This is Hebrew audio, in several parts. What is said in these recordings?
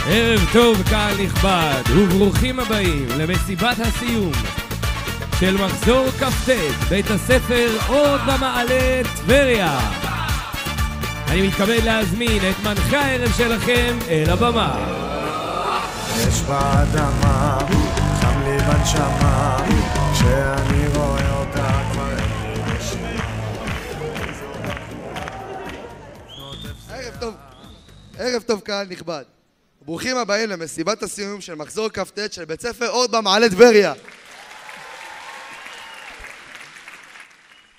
ערב טוב קהל נכבד, וברוכים הבאים למסיבת הסיום של מחזור כ"ט בית הספר אורט במעלה טבריה. אני מתכבד להזמין את מנחה הערב שלכם אל הבמה. יש באדמה, חם לי בנשמה, כשאני רואה אותה כבר אין לי נשימה. ערב טוב קהל נכבד, ברוכים הבאים למסיבת הסיום של מחזור כ"ט של בית ספר אורט במעלה טבריה.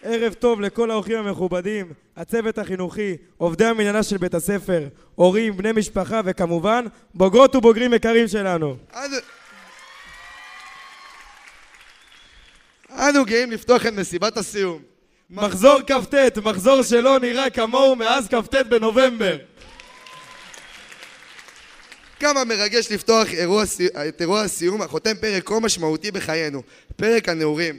ערב טוב לכל האורחים המכובדים, הצוות החינוכי, עובדי המנהלה של בית הספר, הורים, בני משפחה וכמובן בוגרות ובוגרים יקרים שלנו. אנו גאים לפתוח את מסיבת הסיום. מחזור כ"ט, מחזור שלא נראה כמוהו מאז כ"ט בנובמבר. כמה מרגש לפתוח את אירוע הסיום החותם פרק כה משמעותי בחיינו, פרק הנעורים.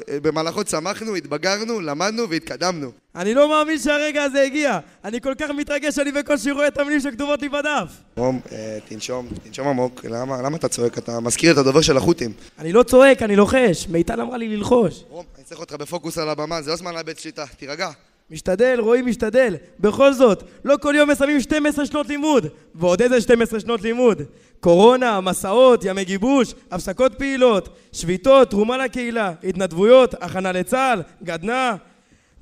במהלכו צמחנו, התבגרנו, למדנו והתקדמנו. אני לא מאמין שהרגע הזה הגיע. אני כל כך מתרגש שאני בקושי רואה את המילים שכתובות לי בדף. רום, תנשום עמוק. למה אתה צועק? אתה מזכיר את הדובר של החות'ים. אני לא צועק, אני לוחש. מיטל אמרה לי ללחוש. רום, אני צריך אותך בפוקוס על הבמה, זה לא זמן לאבד שליטה, תירגע. משתדל, רועי משתדל. בכל זאת, לא כל יום מסיימים 12 שנות לימוד. ועוד איזה 12 שנות לימוד? קורונה, מסעות, ימי גיבוש, הפסקות פעילות, שביתות, תרומה לקהילה, התנדבויות, הכנה לצה"ל, גדנ"ע,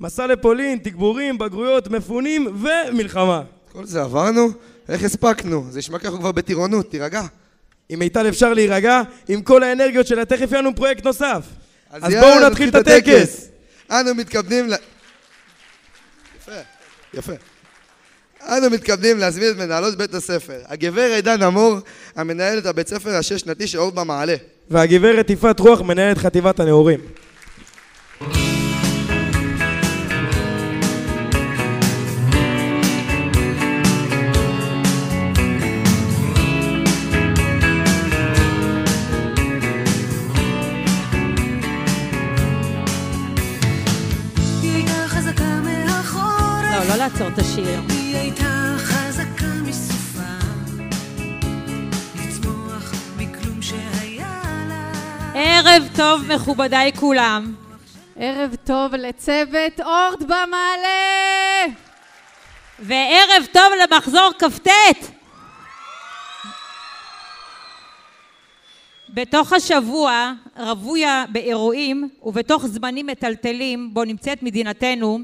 מסע לפולין, תגבורים, בגרויות, מפונים ומלחמה. כל זה עברנו? איך הספקנו? זה ישמע ככה כבר בטירונות, תירגע. עם מיטל אפשר להירגע, עם כל האנרגיות שלה, תכף יהיה לנו פרויקט נוסף. אז בואו נתחיל את הטקס. אנו מתכוונים יפה. אנו מתכוונים להזמין את מנהלות בית הספר, הגברת עידן אמור, המנהלת הבית ספר השש-שנתי של אורט במעלה. והגברת יפעת רוח, מנהלת חטיבת הנעורים. לא לעצור את השיר. היא הייתה חזקה מסופה, לצמוח מכלום שהיה לה. ערב טוב מכובדיי כולם. ערב טוב לצוות אורט במעלה. וערב טוב למחזור כ"ט. בתוך השבוע רבויה באירועים ובתוך זמנים מטלטלים בו נמצאת מדינתנו,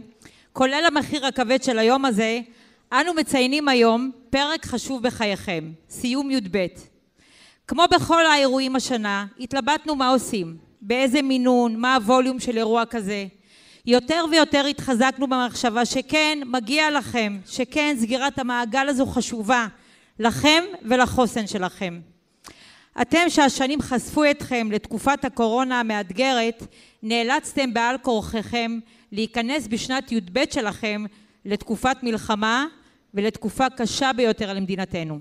כולל המחיר הכבד של היום הזה, אנו מציינים היום פרק חשוב בחייכם, סיום י"ב. כמו בכל האירועים השנה, התלבטנו מה עושים, באיזה מינון, מה הווליום של אירוע כזה. יותר ויותר התחזקנו במחשבה שכן, מגיע לכם, שכן, סגירת המעגל הזו חשובה, לכם ולחוסן שלכם. אתם שהשנים חשפו אתכם לתקופת הקורונה המאתגרת, נאלצתם בעל כורחכם להיכנס בשנת י"ב שלכם לתקופת מלחמה ולתקופה קשה ביותר למדינתנו.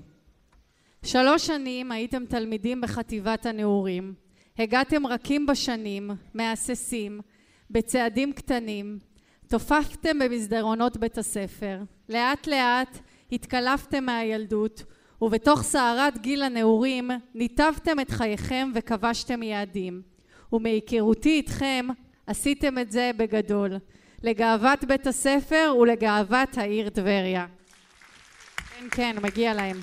3 שנים הייתם תלמידים בחטיבת הנעורים. הגעתם רכים בשנים, מהססים, בצעדים קטנים. תופפתם במסדרונות בית הספר. לאט לאט התקלפתם מהילדות, ובתוך סערת גיל הנעורים ניתבתם את חייכם וכבשתם יעדים. ומהיכרותי איתכם עשיתם את זה בגדול, לגאוות בית הספר ולגאוות העיר טבריה. כן, מגיע להם.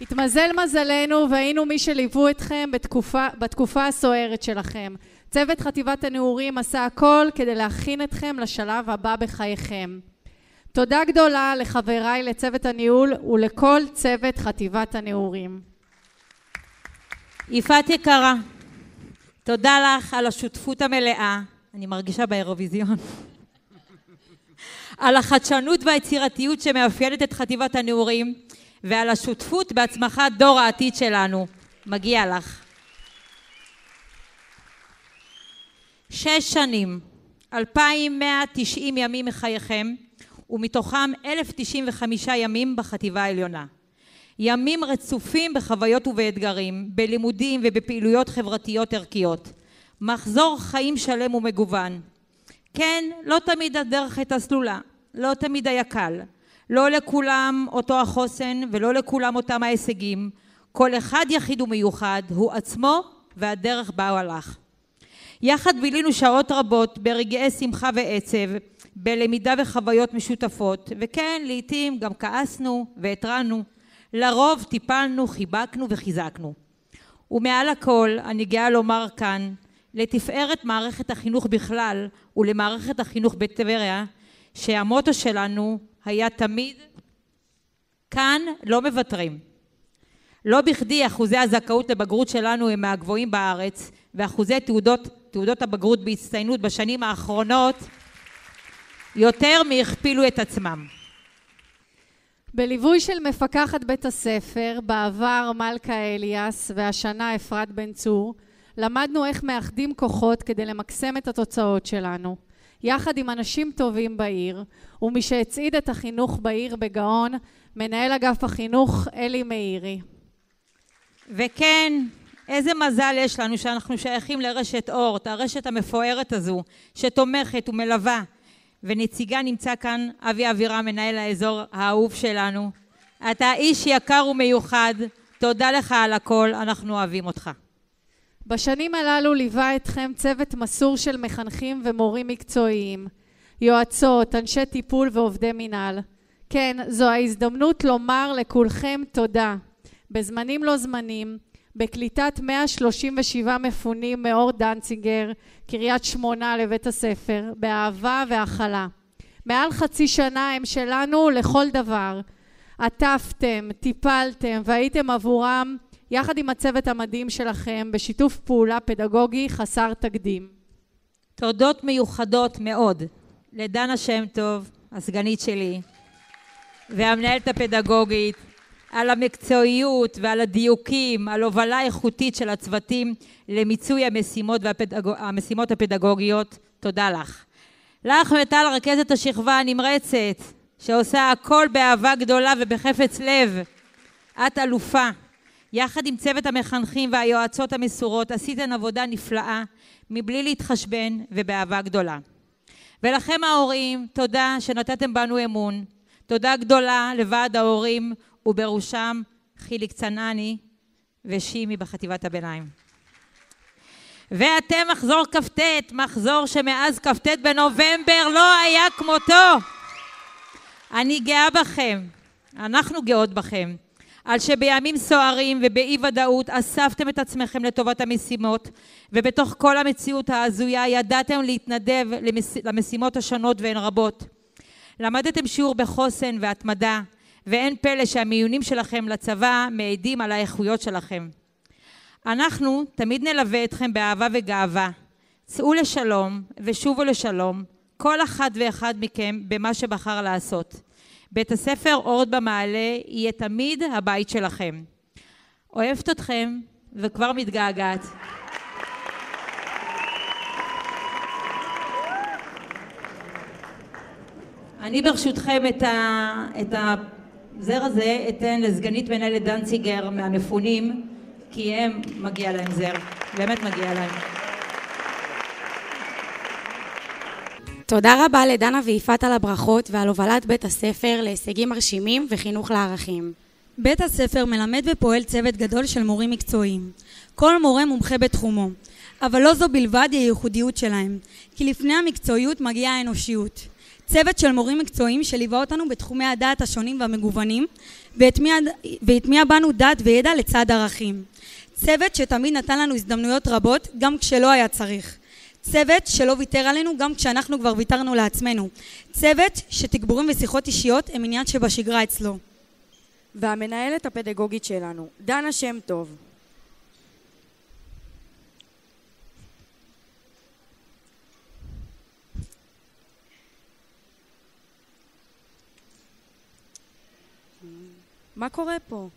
התמזל מזלנו והיינו מי שליוו אתכם בתקופה הסוערת שלכם. צוות חטיבת הנעורים עשה הכל כדי להכין אתכם לשלב הבא בחייכם. תודה גדולה לחבריי לצוות הניהול ולכל צוות חטיבת הנעורים. יפעת יקרה, תודה לך על השותפות המלאה, אני מרגישה באירוויזיון, על החדשנות והיצירתיות שמאפיינת את חטיבת הנעורים, ועל השותפות בהצמחת דור העתיד שלנו. מגיע לך. 6 שנים, 2,190 ימים מחייכם, ומתוכם 1,095 ימים בחטיבה העליונה. ימים רצופים בחוויות ובאתגרים, בלימודים ובפעילויות חברתיות ערכיות. מחזור חיים שלם ומגוון. כן, לא תמיד הדרך הייתה סלולה, לא תמיד היה קל. לא לכולם אותו החוסן ולא לכולם אותם ההישגים. כל אחד יחיד ומיוחד הוא עצמו והדרך בה הוא הלך. יחד בילינו שעות רבות ברגעי שמחה ועצב, בלמידה וחוויות משותפות, וכן, לעתים גם כעסנו והתרענו. לרוב טיפלנו, חיבקנו וחיזקנו. ומעל הכל אני גאה לומר כאן, לתפארת מערכת החינוך בכלל ולמערכת החינוך בטבריה, שהמוטו שלנו היה תמיד כאן לא מוותרים. לא בכדי אחוזי הזכאות לבגרות שלנו הם מהגבוהים בארץ, ואחוזי תעודות הבגרות בהצטיינות בשנים האחרונות יותר מהכפילו את עצמם. בליווי של מפקחת בית הספר, בעבר מלכה אליאס והשנה אפרת בן צור, למדנו איך מאחדים כוחות כדי למקסם את התוצאות שלנו, יחד עם אנשים טובים בעיר, ומי שהצעיד את החינוך בעיר בגאון, מנהל אגף החינוך אלי מאירי. וכן, איזה מזל יש לנו שאנחנו שייכים לרשת אורט, הרשת המפוארת הזו, שתומכת ומלווה. ונציגה נמצא כאן אבי אבירם, מנהל האזור האהוב שלנו. אתה איש יקר ומיוחד, תודה לך על הכל, אנחנו אוהבים אותך. בשנים הללו ליווה אתכם צוות מסור של מחנכים ומורים מקצועיים, יועצות, אנשי טיפול ועובדי מינהל. כן, זו ההזדמנות לומר לכולכם תודה. בזמנים לא זמנים, בקליטת 137 מפונים מאור דנציגר, קריית שמונה לבית הספר, באהבה והכלה. מעל חצי שנה הם שלנו לכל דבר. עטפתם, טיפלתם והייתם עבורם יחד עם הצוות המדהים שלכם בשיתוף פעולה פדגוגי חסר תקדים. תודות מיוחדות מאוד לדנה שם טוב, הסגנית שלי, והמנהלת הפדגוגית, על המקצועיות ועל הדיוקים, על הובלה איכותית של הצוותים למיצוי המשימות הפדגוגיות. תודה לך. לך וטל רכזת השכבה הנמרצת, שעושה הכל באהבה גדולה ובחפץ לב. את אלופה. יחד עם צוות המחנכים והיועצות המסורות עשיתן עבודה נפלאה, מבלי להתחשבן ובאהבה גדולה. ולכם ההורים, תודה שנתתם בנו אמון. תודה גדולה לוועד ההורים, ובראשם חיליק צנעני ושימי בחטיבת הביניים. ואתם מחזור כ"ט, מחזור שמאז כ"ט בנובמבר לא היה כמותו. אני גאה בכם, אנחנו גאות בכם, על שבימים סוערים ובאי ודאות אספתם את עצמכם לטובת המשימות, ובתוך כל המציאות ההזויה ידעתם להתנדב למשימות השונות והן רבות. למדתם שיעור בחוסן והתמדה, ואין פלא שהמיונים שלכם לצבא מעידים על האיכויות שלכם. אנחנו תמיד נלווה אתכם באהבה וגאווה. צאו לשלום ושובו לשלום, כל אחד ואחד מכם במה שבחר לעשות. בית הספר אורט במעלה יהיה תמיד הבית שלכם. אוהבת אתכם וכבר מתגעגעת. אני ברשותכם את הזר הזה אתן לסגנית מנהלת דנציגר מהמפונים, כי הם מגיע להם זר, באמת מגיע להם. תודה רבה לדנה ויפעת על הברכות ועל הובלת בית הספר להישגים מרשימים וחינוך לערכים. בית הספר מלמד ופועל צוות גדול של מורים מקצועיים. כל מורה מומחה בתחומו, אבל לא זו בלבד היא הייחודיות שלהם, כי לפני המקצועיות מגיעה האנושיות. צוות של מורים מקצועיים שליווה אותנו בתחומי הדעת השונים והמגוונים, והטמיע בנו דעת וידע לצד ערכים. צוות שתמיד נתן לנו הזדמנויות רבות גם כשלא היה צריך. צוות שלא ויתר עלינו גם כשאנחנו כבר ויתרנו לעצמנו. צוות שתגבורים ושיחות אישיות הם עניין שבשגרה אצלו. והמנהלת הפדגוגית שלנו, דנה שם טוב. מה קורה פה?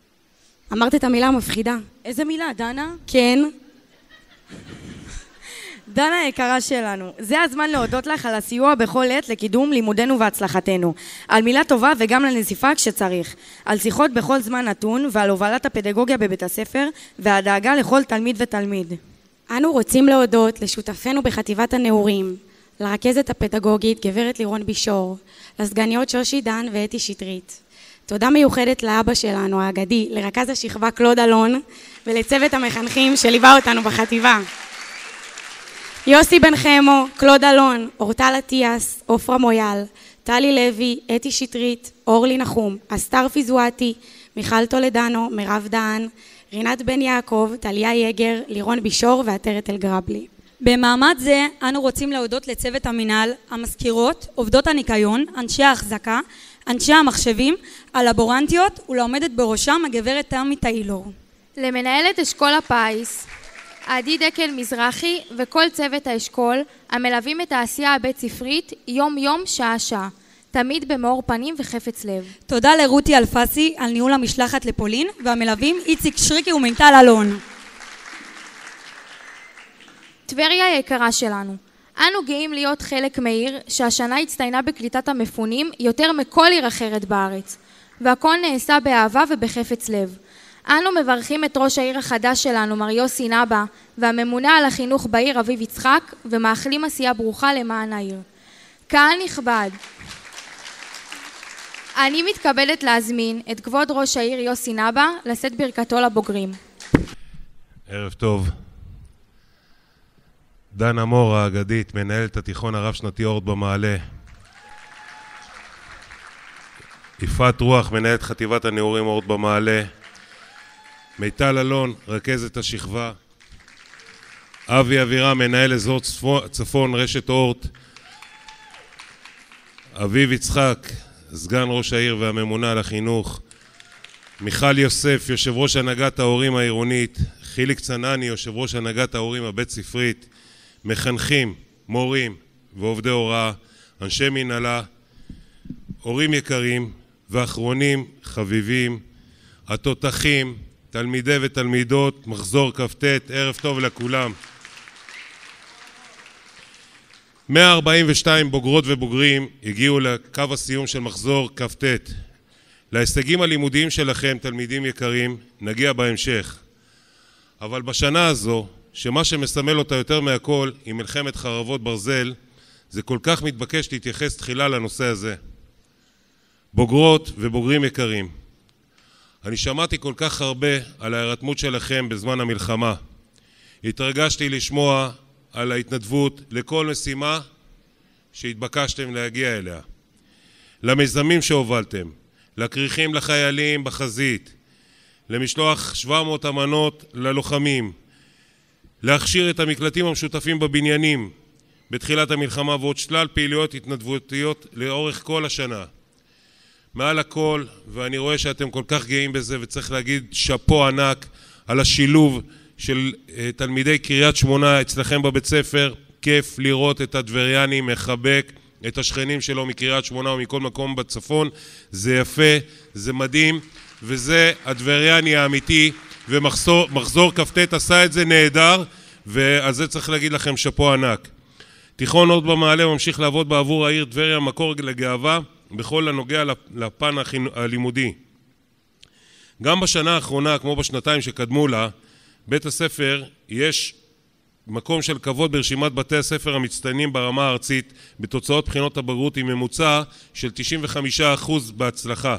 אמרת את המילה המפחידה. איזה מילה, דנה? כן. דנה היקרה שלנו, זה הזמן להודות לך על הסיוע בכל עת לקידום לימודנו והצלחתנו, על מילה טובה וגם לנזיפה כשצריך, על שיחות בכל זמן נתון ועל הובלת הפדגוגיה בבית הספר והדאגה לכל תלמיד ותלמיד. אנו רוצים להודות לשותפינו בחטיבת הנעורים, לרכזת הפדגוגית גברת לירון בישור, לסגניות שושי דן ואתי שטרית. תודה מיוחדת לאבא שלנו האגדי, לרכז השכבה קלוד אלון ולצוות המחנכים שליווה אותנו בחטיבה. יוסי בן חמו, קלוד אלון, אורטל עטיאס, עופרה מויאל, טלי לוי, אתי שטרית, אורלי נחום, אסתר פיזואטי, מיכל טולדנו, מירב דהן, רינת בן יעקב, טליה יגר, לירון בישור ועטרת אלגרבלי. במעמד זה אנו רוצים להודות לצוות המינהל, המזכירות, עובדות הניקיון, אנשי ההחזקה, אנשי המחשבים, הלבורנטיות ולעומדת בראשם הגברת תמי טיילור. למנהלת אשכול הפיס, עדי דקל מזרחי וכל צוות האשכול המלווים את העשייה הבית ספרית יום יום שעה שעה, תמיד במאור פנים וחפץ לב. תודה לרותי אלפסי על ניהול המשלחת לפולין והמלווים איציק שריקי ומינטל אלון. טבריה היקרה שלנו, אנו גאים להיות חלק מעיר שהשנה הצטיינה בקליטת המפונים יותר מכל עיר אחרת בארץ, והכל נעשה באהבה ובחפץ לב. אנו מברכים את ראש העיר החדש שלנו, מר יוסי נבא, והממונה על החינוך בעיר אביב יצחק, ומאחלים עשייה ברוכה למען העיר. קהל נכבד, אני מתכבדת להזמין את כבוד ראש העיר יוסי נבא לשאת ברכתו לבוגרים. ערב טוב. דן אמור האגדית, מנהלת התיכון הרב שנתי אורט במעלה. יפעת רוח, מנהלת חטיבת הנעורים אורט במעלה. מיטל אלון, רכזת השכבה. אבי אבירה, מנהל אזור צפון רשת אורט. אביב יצחק, סגן ראש העיר והממונה על החינוך. מיכל יוסף, יושב ראש הנהגת ההורים העירונית. חיליק צנני, יושב ראש הנהגת ההורים הבית ספרית. מחנכים, מורים ועובדי הוראה, אנשי מנהלה, הורים יקרים ואחרונים חביבים, התותחים, תלמידי ותלמידות, מחזור כ"ט, ערב טוב לכולם. 142 בוגרות ובוגרים הגיעו לקו הסיום של מחזור כ"ט. להישגים הלימודיים שלכם, תלמידים יקרים, נגיע בהמשך. אבל בשנה הזו, שמה שמסמל אותה יותר מהכל היא מלחמת חרבות ברזל, זה כל כך מתבקש להתייחס תחילה לנושא הזה. בוגרות ובוגרים יקרים, אני שמעתי כל כך הרבה על ההירתמות שלכם בזמן המלחמה. התרגשתי לשמוע על ההתנדבות לכל משימה שהתבקשתם להגיע אליה. למיזמים שהובלתם, לכריכים לחיילים בחזית, למשלוח 700 אמנות ללוחמים, להכשיר את המקלטים המשותפים בבניינים בתחילת המלחמה ועוד שלל פעילויות התנדבותיות לאורך כל השנה. מעל הכל, ואני רואה שאתם כל כך גאים בזה וצריך להגיד שפו ענק על השילוב של תלמידי קריית שמונה אצלכם בבית ספר. כיף לראות את הדבריאני מחבק את השכנים שלו מקריית שמונה או מכל מקום בצפון. זה יפה, זה מדהים, וזה הדבריאני האמיתי, ומחזור כ"ט עשה את זה נהדר, ועל זה צריך להגיד לכם שפו ענק. תיכון אורט במעלה ממשיך לעבוד בעבור העיר טבריה מקור לגאווה בכל הנוגע לפן הלימודי. גם בשנה האחרונה, כמו בשנתיים שקדמו לה, בית הספר יש מקום של כבוד ברשימת בתי הספר המצטיינים ברמה הארצית בתוצאות בחינות הבגרות עם ממוצע של 95% בהצלחה.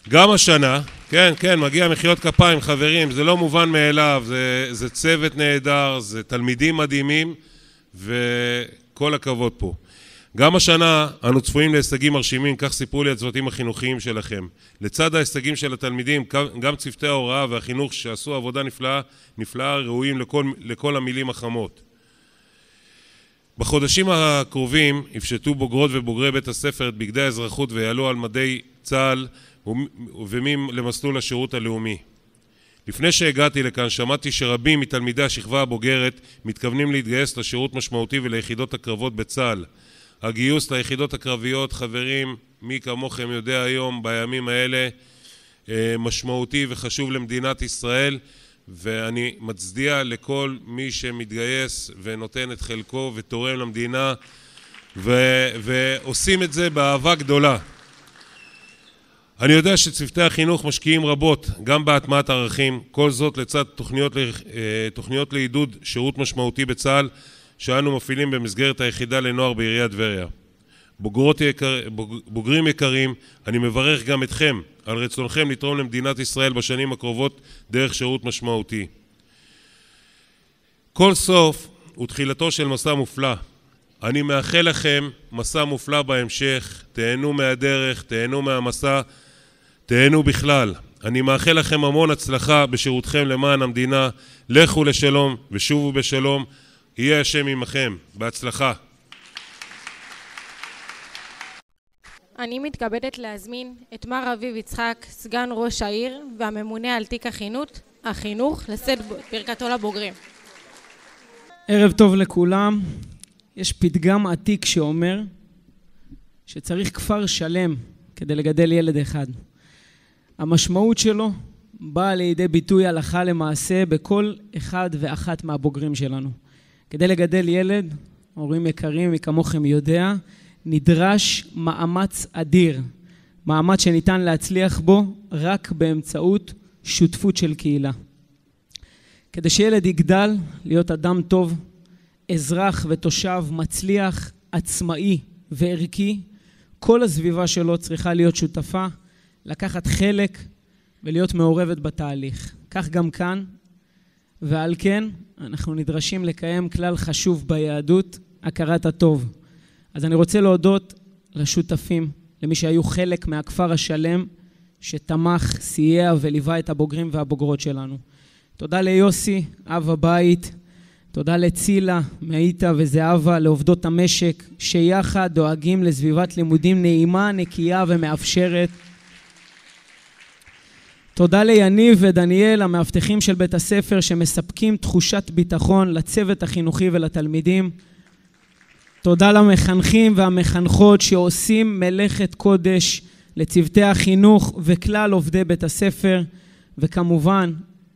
גם השנה, כן, מגיע מחיאות כפיים חברים, זה לא מובן מאליו, זה צוות נהדר, זה תלמידים מדהימים וכל הכבוד פה. גם השנה אנו צפויים להישגים מרשימים, כך סיפרו לי הצוותים החינוכיים שלכם. לצד ההישגים של התלמידים, גם צוותי ההוראה והחינוך שעשו עבודה נפלאה ראויים לכל המילים החמות. בחודשים הקרובים יפשטו בוגרות ובוגרי בית הספר את בגדי האזרחות ויעלו על מדי צה"ל ומים למסלול השירות הלאומי. לפני שהגעתי לכאן שמעתי שרבים מתלמידי השכבה הבוגרת מתכוונים להתגייס לשירות משמעותי וליחידות הקרבות בצה"ל. הגיוס ליחידות הקרביות, חברים, מי כמוכם יודע היום בימים האלה, משמעותי וחשוב למדינת ישראל, ואני מצדיע לכל מי שמתגייס ונותן את חלקו ותורם למדינה, ועושים את זה באהבה גדולה. אני יודע שצוותי החינוך משקיעים רבות גם בהטמעת ערכים, כל זאת לצד תוכניות לעידוד שירות משמעותי בצה"ל, שאנו מפעילים במסגרת היחידה לנוער בעיריית טבריה. בוגרים יקרים, אני מברך גם אתכם על רצונכם לתרום למדינת ישראל בשנים הקרובות דרך שירות משמעותי. כל סוף הוא תחילתו של מסע מופלא. אני מאחל לכם מסע מופלא בהמשך, תהנו מהדרך, תהנו מהמסע, תהנו בכלל. אני מאחל לכם המון הצלחה בשירותכם למען המדינה. לכו לשלום ושובו בשלום. יהיה השם עמכם. בהצלחה. אני מתכבדת להזמין את מר אביב יצחק, סגן ראש העיר והממונה על תיק החינוך, לשאת ברכתו לבוגרים. ערב טוב לכולם. יש פתגם עתיק שאומר שצריך כפר שלם כדי לגדל ילד אחד. המשמעות שלו באה לידי ביטוי הלכה למעשה בכל אחד ואחת מהבוגרים שלנו. כדי לגדל ילד, הורים יקרים, מי כמוכם יודע, נדרש מאמץ אדיר, מאמץ שניתן להצליח בו רק באמצעות שותפות של קהילה. כדי שילד יגדל להיות אדם טוב, אזרח ותושב מצליח, עצמאי וערכי, כל הסביבה שלו צריכה להיות שותפה, לקחת חלק ולהיות מעורבת בתהליך. כך גם כאן, ועל כן אנחנו נדרשים לקיים כלל חשוב ביהדות, הכרת הטוב. אז אני רוצה להודות לשותפים, למי שהיו חלק מהכפר השלם, שתמך, סייע וליווה את הבוגרים והבוגרות שלנו. תודה ליוסי, אב הבית, תודה לצילה, מאיתה וזהבה, לעובדות המשק, שיחד דואגים לסביבת לימודים נעימה, נקייה ומאפשרת. תודה ליניב ודניאל, המאבטחים של בית הספר, שמספקים תחושת ביטחון לצוות החינוכי ולתלמידים. תודה למחנכים והמחנכות שעושים מלאכת קודש, לצוותי החינוך וכלל עובדי בית הספר, וכמובן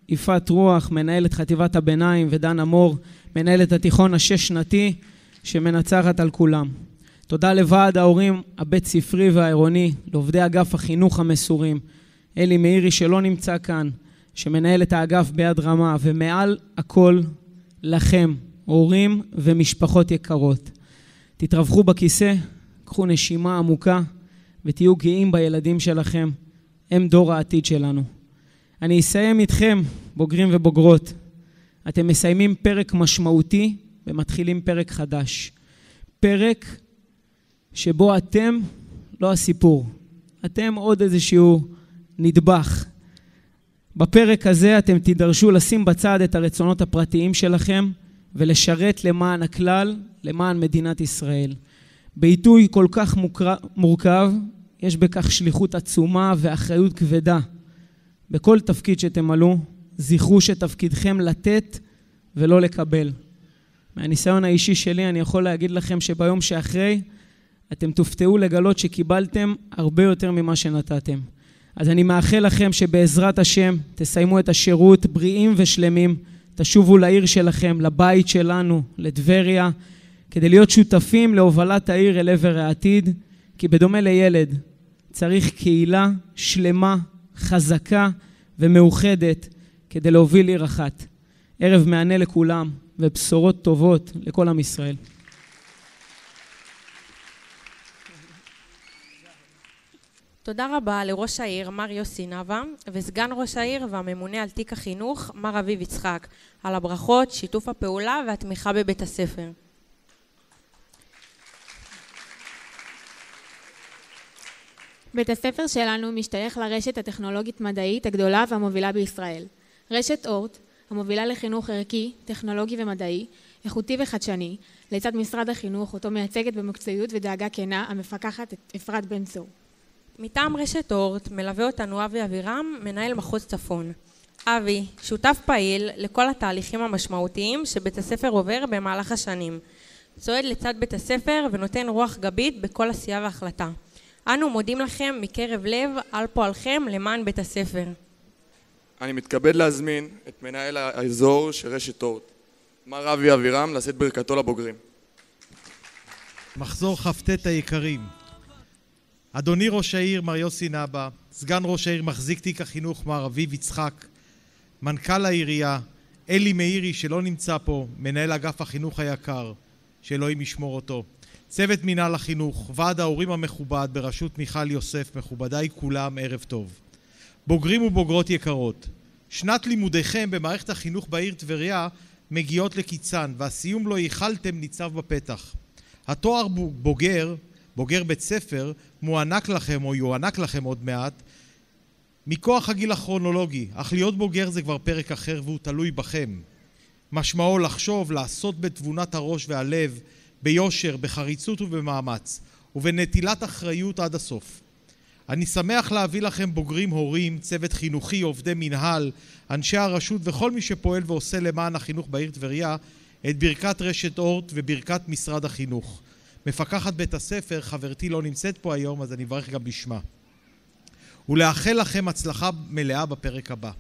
יפעת רוח, מנהלת חטיבת הביניים, ודן אמור, מנהלת התיכון השש-שנתי, שמנצחת על כולם. תודה לוועד ההורים הבית ספרי והעירוני, לעובדי אגף החינוך המסורים, אלי מאירי שלא נמצא כאן, שמנהל את האגף ביד רמה, ומעל הכל לכם, הורים ומשפחות יקרות. תתרווחו בכיסא, קחו נשימה עמוקה, ותהיו גאים בילדים שלכם, הם דור העתיד שלנו. אני אסיים איתכם, בוגרים ובוגרות. אתם מסיימים פרק משמעותי ומתחילים פרק חדש. פרק שבו אתם לא הסיפור. אתם עוד איזשהו נדבך. בפרק הזה אתם תידרשו לשים בצד את הרצונות הפרטיים שלכם ולשרת למען הכלל, למען מדינת ישראל. בעיתוי כל כך מורכב, יש בכך שליחות עצומה ואחריות כבדה. בכל תפקיד שתמלאו, זכרו שתפקידכם לתת ולא לקבל. מהניסיון האישי שלי אני יכול להגיד לכם שביום שאחרי, אתם תופתעו לגלות שקיבלתם הרבה יותר ממה שנתתם. אז אני מאחל לכם שבעזרת השם תסיימו את השירות בריאים ושלמים, תשובו לעיר שלכם, לבית שלנו, לטבריה, כדי להיות שותפים להובלת העיר אל עבר העתיד, כי בדומה לילד צריך קהילה שלמה, חזקה ומאוחדת כדי להוביל עיר אחת. ערב מענה לכולם ובשורות טובות לכל עם ישראל. תודה רבה לראש העיר מר יוסי נבא וסגן ראש העיר והממונה על תיק החינוך מר אביב יצחק על הברכות, שיתוף הפעולה והתמיכה בבית הספר. בית הספר שלנו משתייך לרשת הטכנולוגית מדעית הגדולה והמובילה בישראל. רשת אורט, המובילה לחינוך ערכי, טכנולוגי ומדעי, איכותי וחדשני, לצד משרד החינוך, אותו מייצגת במקצועיות ודאגה כנה, המפקחת אפרת בן צור. מטעם רשת אורט מלווה אותנו אבי אבירם, מנהל מחוז צפון. אבי, שותף פעיל לכל התהליכים המשמעותיים שבית הספר עובר במהלך השנים. צועד לצד בית הספר ונותן רוח גבית בכל עשייה והחלטה. אנו מודים לכם מקרב לב על פועלכם למען בית הספר. אני מתכבד להזמין את מנהל האזור של רשת אורט, מר אבי אבירם, לשאת ברכתו לבוגרים. מחזור כ"ט היקרים, אדוני ראש העיר מר יוסי נבא, סגן ראש העיר מחזיק תיק החינוך מר אביב יצחק, מנכ"ל העירייה, אלי מאירי שלא נמצא פה, מנהל אגף החינוך היקר, שאלוהים ישמור אותו. צוות מנהל החינוך, ועד ההורים המכובד בראשות מיכל יוסף, מכובדיי כולם, ערב טוב. בוגרים ובוגרות יקרות, שנת לימודיכם במערכת החינוך בעיר טבריה מגיעות לקיצן, והסיום לא ייחלתם ניצב בפתח. התואר בוגר בית ספר, מוענק לכם או יוענק לכם עוד מעט, מכוח הגיל הכרונולוגי, אך להיות בוגר זה כבר פרק אחר והוא תלוי בכם. משמעו לחשוב, לעשות בתבונת הראש והלב, ביושר, בחריצות ובמאמץ, ובנטילת אחריות עד הסוף. אני שמח להביא לכם בוגרים, הורים, צוות חינוכי, עובדי מנהל, אנשי הרשות וכל מי שפועל ועושה למען החינוך בעיר טבריה, את ברכת רשת אורט וברכת משרד החינוך. מפקחת בית הספר, חברתי לא נמצאת פה היום, אז אני אברך גם בשמה. ולאחל לכם הצלחה מלאה בפרק הבא.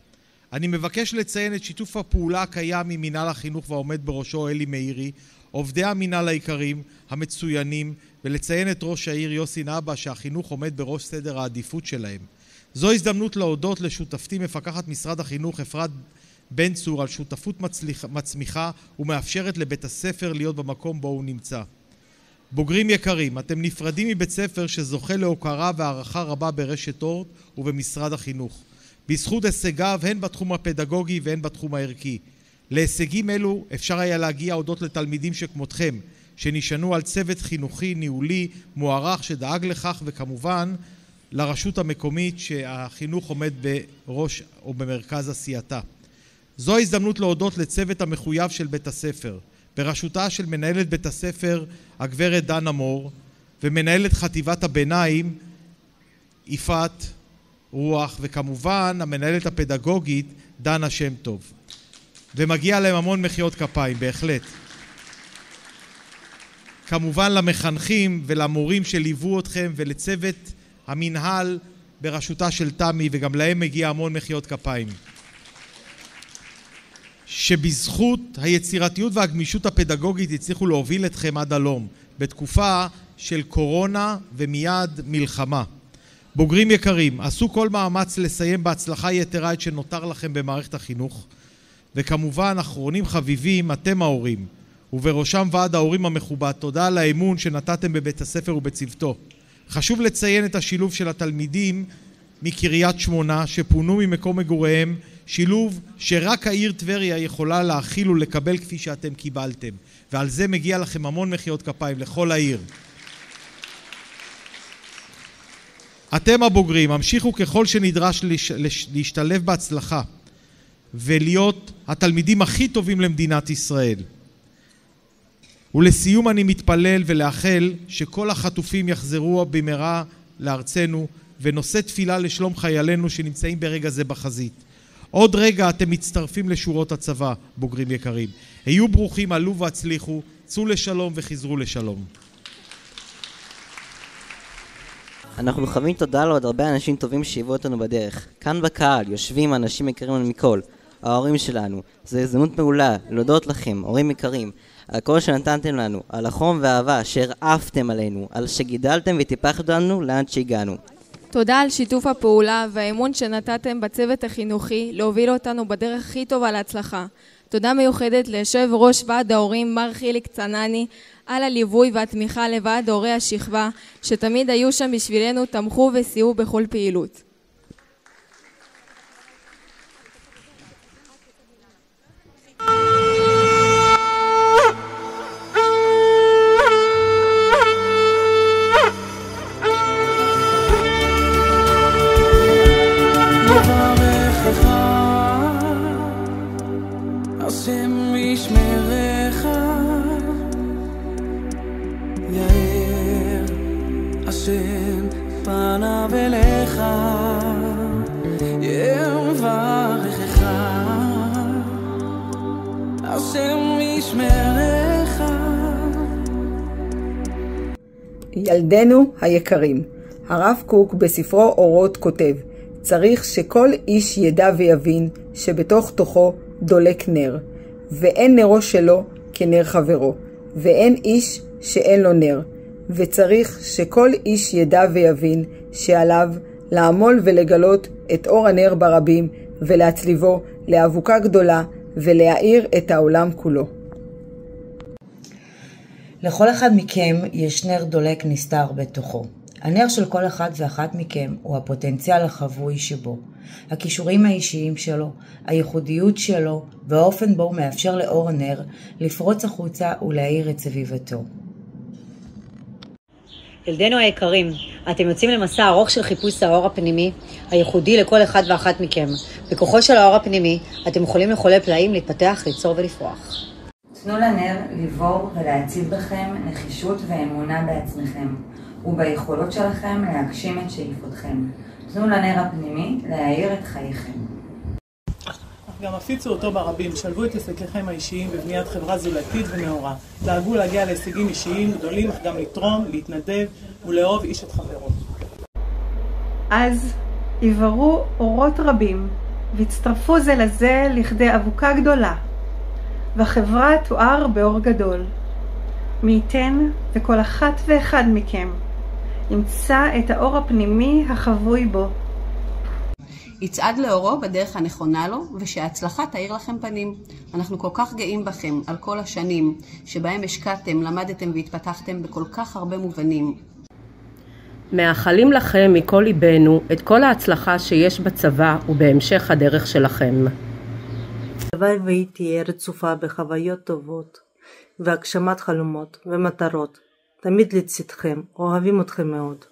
אני מבקש לציין את שיתוף הפעולה הקיים עם מנהל החינוך והעומד בראשו אלי מאירי, עובדי המנהל העיקריים, המצוינים, ולציין את ראש העיר יוסי נבא שהחינוך עומד בראש סדר העדיפות שלהם. זו הזדמנות להודות לשותפתי מפקחת משרד החינוך אפרת בן צור על שותפות מצמיחה ומאפשרת לבית הספר להיות במקום בו הוא נמצא. בוגרים יקרים, אתם נפרדים מבית ספר שזוכה להוקרה והערכה רבה ברשת אורט ובמשרד החינוך. בזכות הישגיו הן בתחום הפדגוגי והן בתחום הערכי. להישגים אלו אפשר היה להגיע הודות לתלמידים שכמותכם, שנשענו על צוות חינוכי ניהולי מוערך שדאג לכך, וכמובן לרשות המקומית שהחינוך עומד בראש או במרכז עשייתה. זו ההזדמנות להודות לצוות המחויב של בית הספר, בראשותה של מנהלת בית הספר הגברת דנה מור, ומנהלת חטיבת הביניים יפעת רוח, וכמובן המנהלת הפדגוגית דנה שם טוב. ומגיע להם המון מחיאות כפיים, בהחלט. כמובן למחנכים ולמורים שליוו אתכם ולצוות המנהל בראשותה של תמי, וגם להם מגיע המון מחיאות כפיים. שבזכות היצירתיות והגמישות הפדגוגית הצליחו להוביל אתכם עד הלום, בתקופה של קורונה ומיד מלחמה. בוגרים יקרים, עשו כל מאמץ לסיים בהצלחה יתרה את שנותר לכם במערכת החינוך, וכמובן אחרונים חביבים אתם ההורים, ובראשם ועד ההורים המכובד. תודה על האמון שנתתם בבית הספר ובצוותו. חשוב לציין את השילוב של התלמידים מקריית שמונה שפונו ממקום מגוריהם, שילוב שרק העיר טבריה יכולה להכיל ולקבל כפי שאתם קיבלתם, ועל זה מגיע לכם המון מחיאות כפיים לכל העיר. אתם הבוגרים, המשיכו ככל שנדרש להשתלב בהצלחה ולהיות התלמידים הכי טובים למדינת ישראל. ולסיום אני מתפלל ולאחל שכל החטופים יחזרו במהרה לארצנו, ונושא תפילה לשלום חיילינו שנמצאים ברגע זה בחזית. עוד רגע אתם מצטרפים לשורות הצבא, בוגרים יקרים. היו ברוכים, עלו והצליחו, צאו לשלום וחזרו לשלום. אנחנו חייבים תודה לעוד הרבה אנשים טובים שהיוו אותנו בדרך. כאן בקהל יושבים אנשים יקרים לנו מכל, ההורים שלנו. זו הזדמנות מעולה להודות לכם, הורים יקרים, על כל שנתנתם לנו, על החום והאהבה שהרעפתם עלינו, על שגידלתם וטיפחתם לנו לאן שהגענו. תודה על שיתוף הפעולה והאמון שנתתם בצוות החינוכי להוביל אותנו בדרך הכי טובה להצלחה. תודה מיוחדת ליושב ראש ועד ההורים מר חיליק צנני על הליווי והתמיכה לוועד הורי השכבה שתמיד היו שם בשבילנו, תמכו וסייעו בכל פעילות. השם ישמרך, יאר השם פניו אליך, יברכך, השם ישמרך. ילדינו היקרים, הרב קוק בספרו אורות כותב, צריך שכל איש ידע ויבין שבתוך תוכו דולק נר, ואין נרו שלו כנר חברו, ואין איש שאין לו נר, וצריך שכל איש ידע ויבין שעליו לעמול ולגלות את אור הנר ברבים ולהצליבו לאבוקה גדולה ולהאיר את העולם כולו. לכל אחד מכם יש נר דולק נסתר בתוכו. הנר של כל אחד ואחת מכם הוא הפוטנציאל החבוי שבו, הכישורים האישיים שלו, הייחודיות שלו והאופן בו הוא מאפשר לאור הנר לפרוץ החוצה ולהאיר את סביבתו. ילדינו היקרים, אתם יוצאים למסע ארוך של חיפוש האור הפנימי הייחודי לכל אחד ואחת מכם. בכוחו של האור הפנימי אתם יכולים לחולל פלאים, להתפתח, ליצור ולפרוח. תנו לנר לבור ולהציב בכם נחישות ואמונה בעצמכם וביכולות שלכם להגשים את שאיפותכם. תנו לנר הפנימי להאיר את חייכם. גם הפיצו אותו ברבים, שלבו את עסקיכם האישיים בבניית חברה זולתית ונאורה. דאגו להגיע להישגים אישיים גדולים, אך גם לתרום, להתנדב ולאהוב איש את חברו. אז יברו אורות רבים והצטרפו זה לזה לכדי אבוקה גדולה, והחברה תואר באור גדול. מי ייתן וכל אחת ואחד מכם ימצא את האור הפנימי החבוי בו. יצעד לאורו בדרך הנכונה לו, ושההצלחה תאיר לכם פנים. אנחנו כל כך גאים בכם על כל השנים שבהם השקעתם, למדתם והתפתחתם בכל כך הרבה מובנים. מאחלים לכם מכל ליבנו את כל ההצלחה שיש בצבא ובהמשך הדרך שלכם. הלוואי והיא תהיה רצופה בחוויות טובות והגשמת חלומות ומטרות. תמיד לצדכם, אוהבים אתכם מאוד.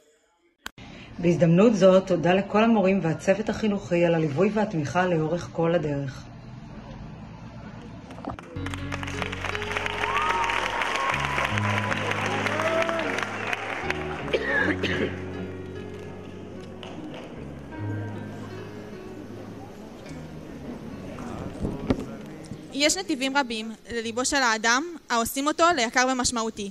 בהזדמנות זאת, תודה לכל המורים והצוות החינוכי על הליווי והתמיכה לאורך כל הדרך. יש נתיבים רבים לליבו של האדם העושים אותו ליקר ומשמעותי.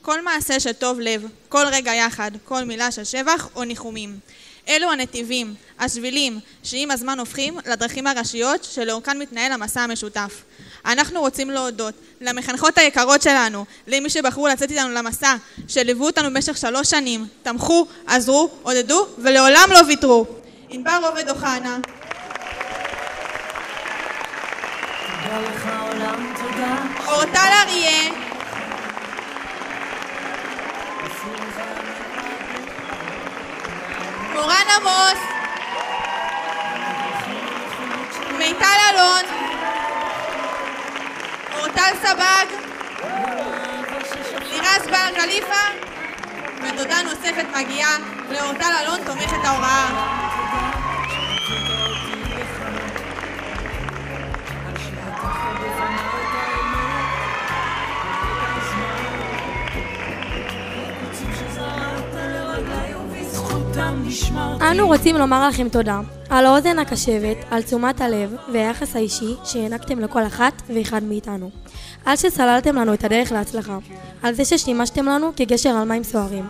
כל מעשה של טוב לב, כל רגע יחד, כל מילה של שבח או ניחומים. אלו הנתיבים, השבילים, שעם הזמן הופכים לדרכים הראשיות שלאורכן מתנהל המסע המשותף. אנחנו רוצים להודות למחנכות היקרות שלנו, למי שבחרו לצאת איתנו למסע, שליוו אותנו במשך 3 שנים, תמכו, עזרו, עודדו ולעולם לא ויתרו. ענבר עובד אוחנה. תודה לך עולם, תודה. אורטל אריה. מורן עמוס, מיטל אלון, אורטל סבג, לירז בר קליפה, ותודה נוספת מגיעה לאורטל אלון תומכת ההוראה. אנו רוצים לומר לכם תודה על האוזן הקשבת, על תשומת הלב והיחס האישי שהענקתם לכל אחת ואחד מאיתנו. על שסללתם לנו את הדרך להצלחה, על זה ששימשתם לנו כגשר על מים סוערים,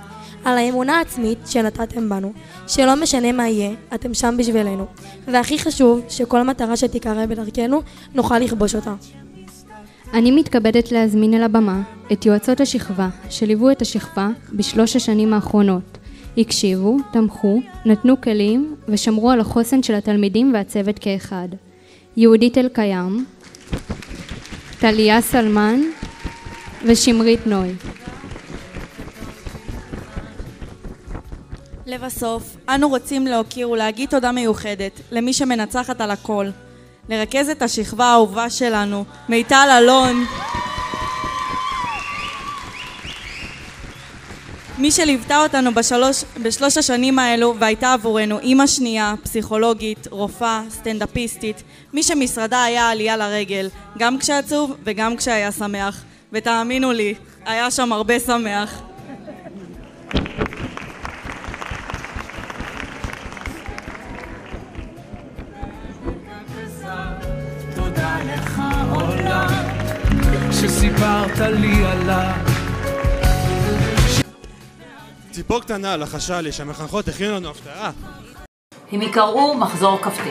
על האמונה העצמית שנתתם בנו, שלא משנה מה יהיה, אתם שם בשבילנו, והכי חשוב שכל מטרה שתיקרא בדרכנו נוכל לכבוש אותה. אני מתכבדת להזמין אל הבמה את יועצות השכבה שליוו את השכבה ב3 השנים האחרונות. הקשיבו, תמכו, נתנו כלים ושמרו על החוסן של התלמידים והצוות כאחד. יהודית אלקיים, טליה סלמן ושמרית נוי. לבסוף, אנו רוצים להוקיר ולהגיד תודה מיוחדת למי שמנצחת על הכל. לרכזת השכבה האהובה שלנו, מיטל אלון. מי שליוותה אותנו ב3 השנים האלו והייתה עבורנו אמא שנייה, פסיכולוגית, רופאה, סטנדאפיסטית, מי שמשרדה היה עלייה לרגל, גם כשעצוב וגם כשהיה שמח, ותאמינו לי, היה שם הרבה שמח. תודה לך עולם שסיפרת לי עליו. ציפור קטנה לחשה לי שהמחנכות הכינו לנו הפתעה. הם יקראו מחזור כ"ט.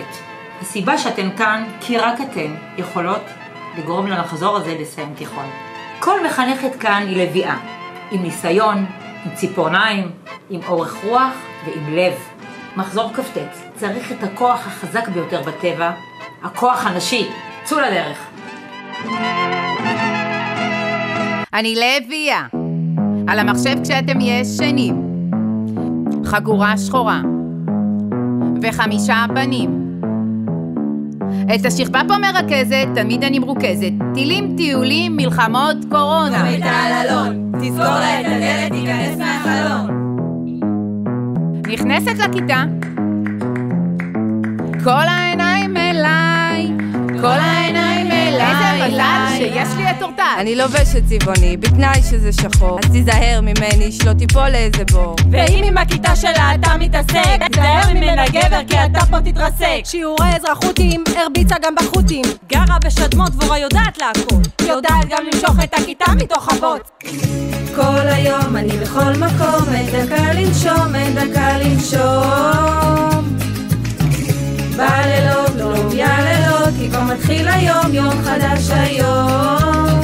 הסיבה שאתן כאן כי רק אתן יכולות לגרום למחזור הזה לסיים תיכון. כל מחנכת כאן היא לביאה, עם ניסיון, עם ציפורניים, עם אורך רוח ועם לב. מחזור כ"ט צריך את הכוח החזק ביותר בטבע, הכוח הנשי. צאו לדרך. אני לביאה. על המחשב כשאתם ישנים. חגורה שחורה. ו5 בנים. את השכבה פה מרכזת, תמיד אני מרוכזת. טילים, טיולים, מלחמות, קורונה. גם את העללון, תסגור לה את הדלת, תיכנס מהחלון. נכנסת לכיתה. כל העיניים אליי, כל העיניים אליי. איזה מזל שיש לי את אורטל. אני לובשת צבעוני, בתנאי שזה שחור. אז תיזהר ממני, שלא תיפול לאיזה בור. ואם עם הכיתה שלה אתה מתעסק, תיזהר ממנה גבר כי אתה פה תתרסק. שיעורי אזרחותים, הרביצה גם בחוטים. גרה בשדמות דבורה יודעת להכות, יודעת גם למשוך את הכיתה מתוך הבוט. כל היום אני בכל מקום, אין דקה לנשום, אין דקה לנשום. בלילות, לא ילילות, כי כבר מתחיל היום, יום חדש היום.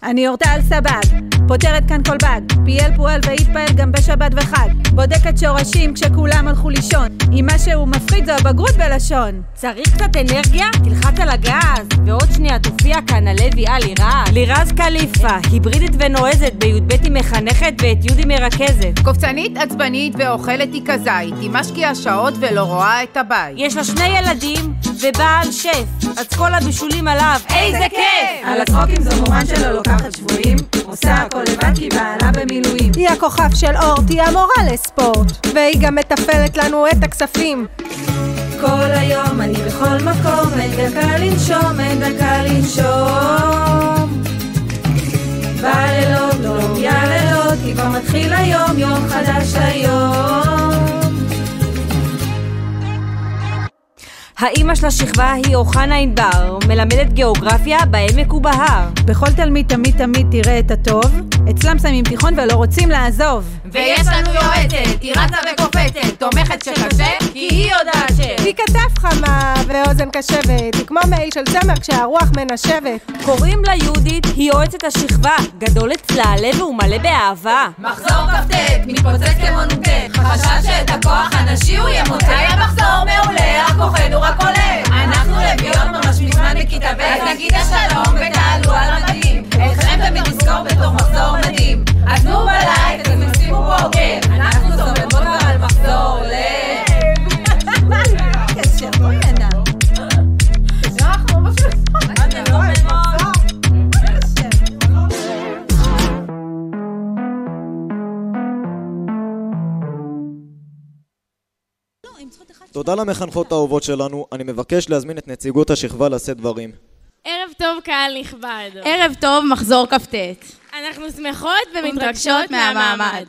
אני אורטל סבג, פותרת כאן כל בג, פייל פועל והתפעל גם בשבת וחג, בודקת שורשים כשכולם הלכו לישון, אם משהו מפחיד זו הבגרות בלשון. צריך קצת אנרגיה? תלחץ על הגז, ועוד שנייה תופיע כאן הלוי לירז. לירז קליפה, היברידית ונועזת, בי"ב היא מחנכת ואת י' היא מרכזת. קופצנית, עצבנית ואוכלת היא כזית, היא משקיעה שעות ולא רואה את הבית. יש לה 2 ילדים ובעל שף, אז כל הבישולים עליו, איזה כיף! על הצחוקים זו מורן שלא לוקחת שבועים, עושה הכל לבד כי בעלה במילואים. היא הכוכב של אורט, היא המורה לספורט, והיא גם מטפלת לנו את הכספים. כל היום אני בכל מקום, אין דקה לנשום, אין דקה לנשום. בלילות, לא ילילות, כי כבר מתחיל היום, יום חדש היום. האמא של השכבה היא אוחנה ענבר, מלמדת גיאוגרפיה בעמק ובהר. בכל תלמיד תמיד תראה את הטוב, אצלם שמים תיכון ולא רוצים לעזוב. ויש לנו יועצת, היא רצה וקופצת, תומכת שקשה, כי היא יודעת היא כתף חמה ואוזן קשבת, היא כמו מעיל של צמר כשהרוח מנשבת. קוראים לה יהודית, היא יועצת השכבה, גדול אצלה הלב והוא מלא באהבה. מחזור כ"ט, מתפוצץ כמו נ"ט, חשב שאת הכוח הנשי הוא ימוטט. היה מחזור מעולה, רק כוחנו רק עולה. אנחנו לביאות ממש מזמן בכיתה ב', אז נגיד השלום ותעלו על המדים. אתכם תמיד נזכור בתור מחזור מדהים. אז נו בלייק, אתם שימו פה כן, אנחנו זומות כבר על מחזור לב. קשר, בוא ידע. אנחנו ממש תודה למחנכות האהובות שלנו, אני מבקש להזמין את נציגות השכבה לשאת דברים. ערב טוב קהל נכבד. ערב טוב מחזור כ"ט. אנחנו שמחות ומתרגשות מהמעמד.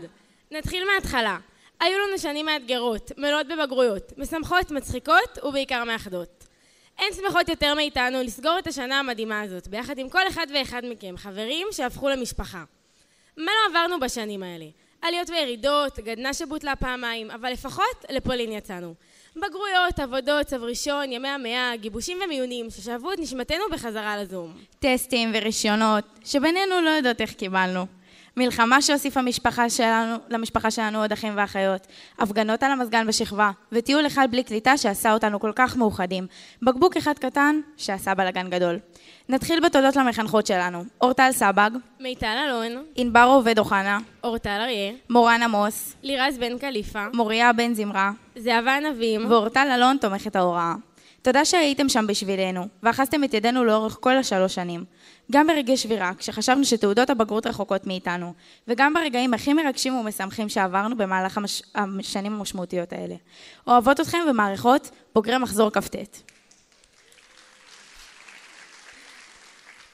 נתחיל מההתחלה. היו לנו שנים מאתגרות, מלאות בבגרויות, משמחות, מצחיקות ובעיקר מאחדות. אין שמחות יותר מאיתנו לסגור את השנה המדהימה הזאת, ביחד עם כל אחד ואחד מכם, חברים שהפכו למשפחה. מה לא עברנו בשנים האלה? עליות וירידות, גדנה שבוטלה פעמיים, אבל לפחות לפולין יצאנו. בגרויות, עבודות, צו ראשון, ימי המאה, גיבושים ומיונים ששאבו את נשמתנו בחזרה לזום. טסטים ורישיונות, שבינינו לא יודעות איך קיבלנו. מלחמה שהוסיפה למשפחה שלנו עוד אחים ואחיות. הפגנות על המזגן בשכבה, וטיול אחד בלי קליטה שעשה אותנו כל כך מאוחדים. בקבוק אחד קטן שעשה בלגן גדול. נתחיל בתודות למחנכות שלנו. אורטל סבג, מיטל אלון, ענבר עובד אוחנה, אורטל אריה, מורן עמוס, לירז בן קליפה, מוריה בן זמרה, זהבה נבים, ואורטל אלון תומכת ההוראה. תודה שהייתם שם בשבילנו, ואחזתם את ידינו לאורך כל 3 שנים. גם ברגעי שבירה, כשחשבנו שתעודות הבגרות רחוקות מאיתנו, וגם ברגעים הכי מרגשים ומשמחים שעברנו במהלך השנים המשמעותיות האלה. אוהבות אתכם ומעריכות בוגרי מחזור כ"ט.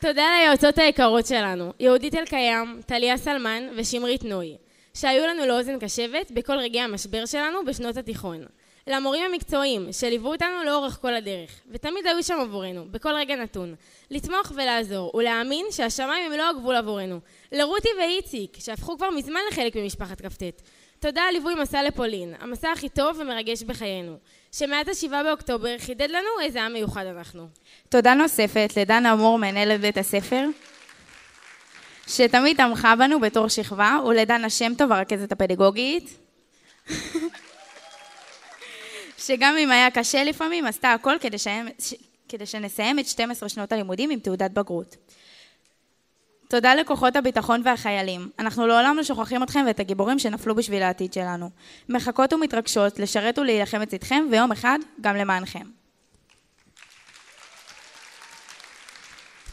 תודה ליועצות היקרות שלנו, יהודית אלקיים, טליה סלמן ושמרית נוי, שהיו לנו לאוזן קשבת בכל רגעי המשבר שלנו בשנות התיכון. למורים המקצועיים שליוו אותנו לאורך כל הדרך, ותמיד היו שם עבורנו, בכל רגע נתון, לתמוך ולעזור ולהאמין שהשמיים הם לא הגבול עבורנו. לרותי ואיציק, שהפכו כבר מזמן לחלק ממשפחת כ"ט. תודה על ליווי מסע לפולין, המסע הכי טוב ומרגש בחיינו, שמאז ה7 באוקטובר חידד לנו איזה עם מיוחד אנחנו. תודה נוספת לדנה מור מנהלת בית הספר, שתמיד תמכה בנו בתור שכבה, ולדנה שם טוב הרכזת הפדגוגית, שגם אם היה קשה לפעמים, עשתה הכל כדי שנסיים את 12 שנות הלימודים עם תעודת בגרות. תודה לכוחות הביטחון והחיילים. אנחנו לעולם לא שוכחים אתכם ואת הגיבורים שנפלו בשביל העתיד שלנו. מחכות ומתרגשות לשרת ולהילחם לצדכם, ויום אחד גם למענכם.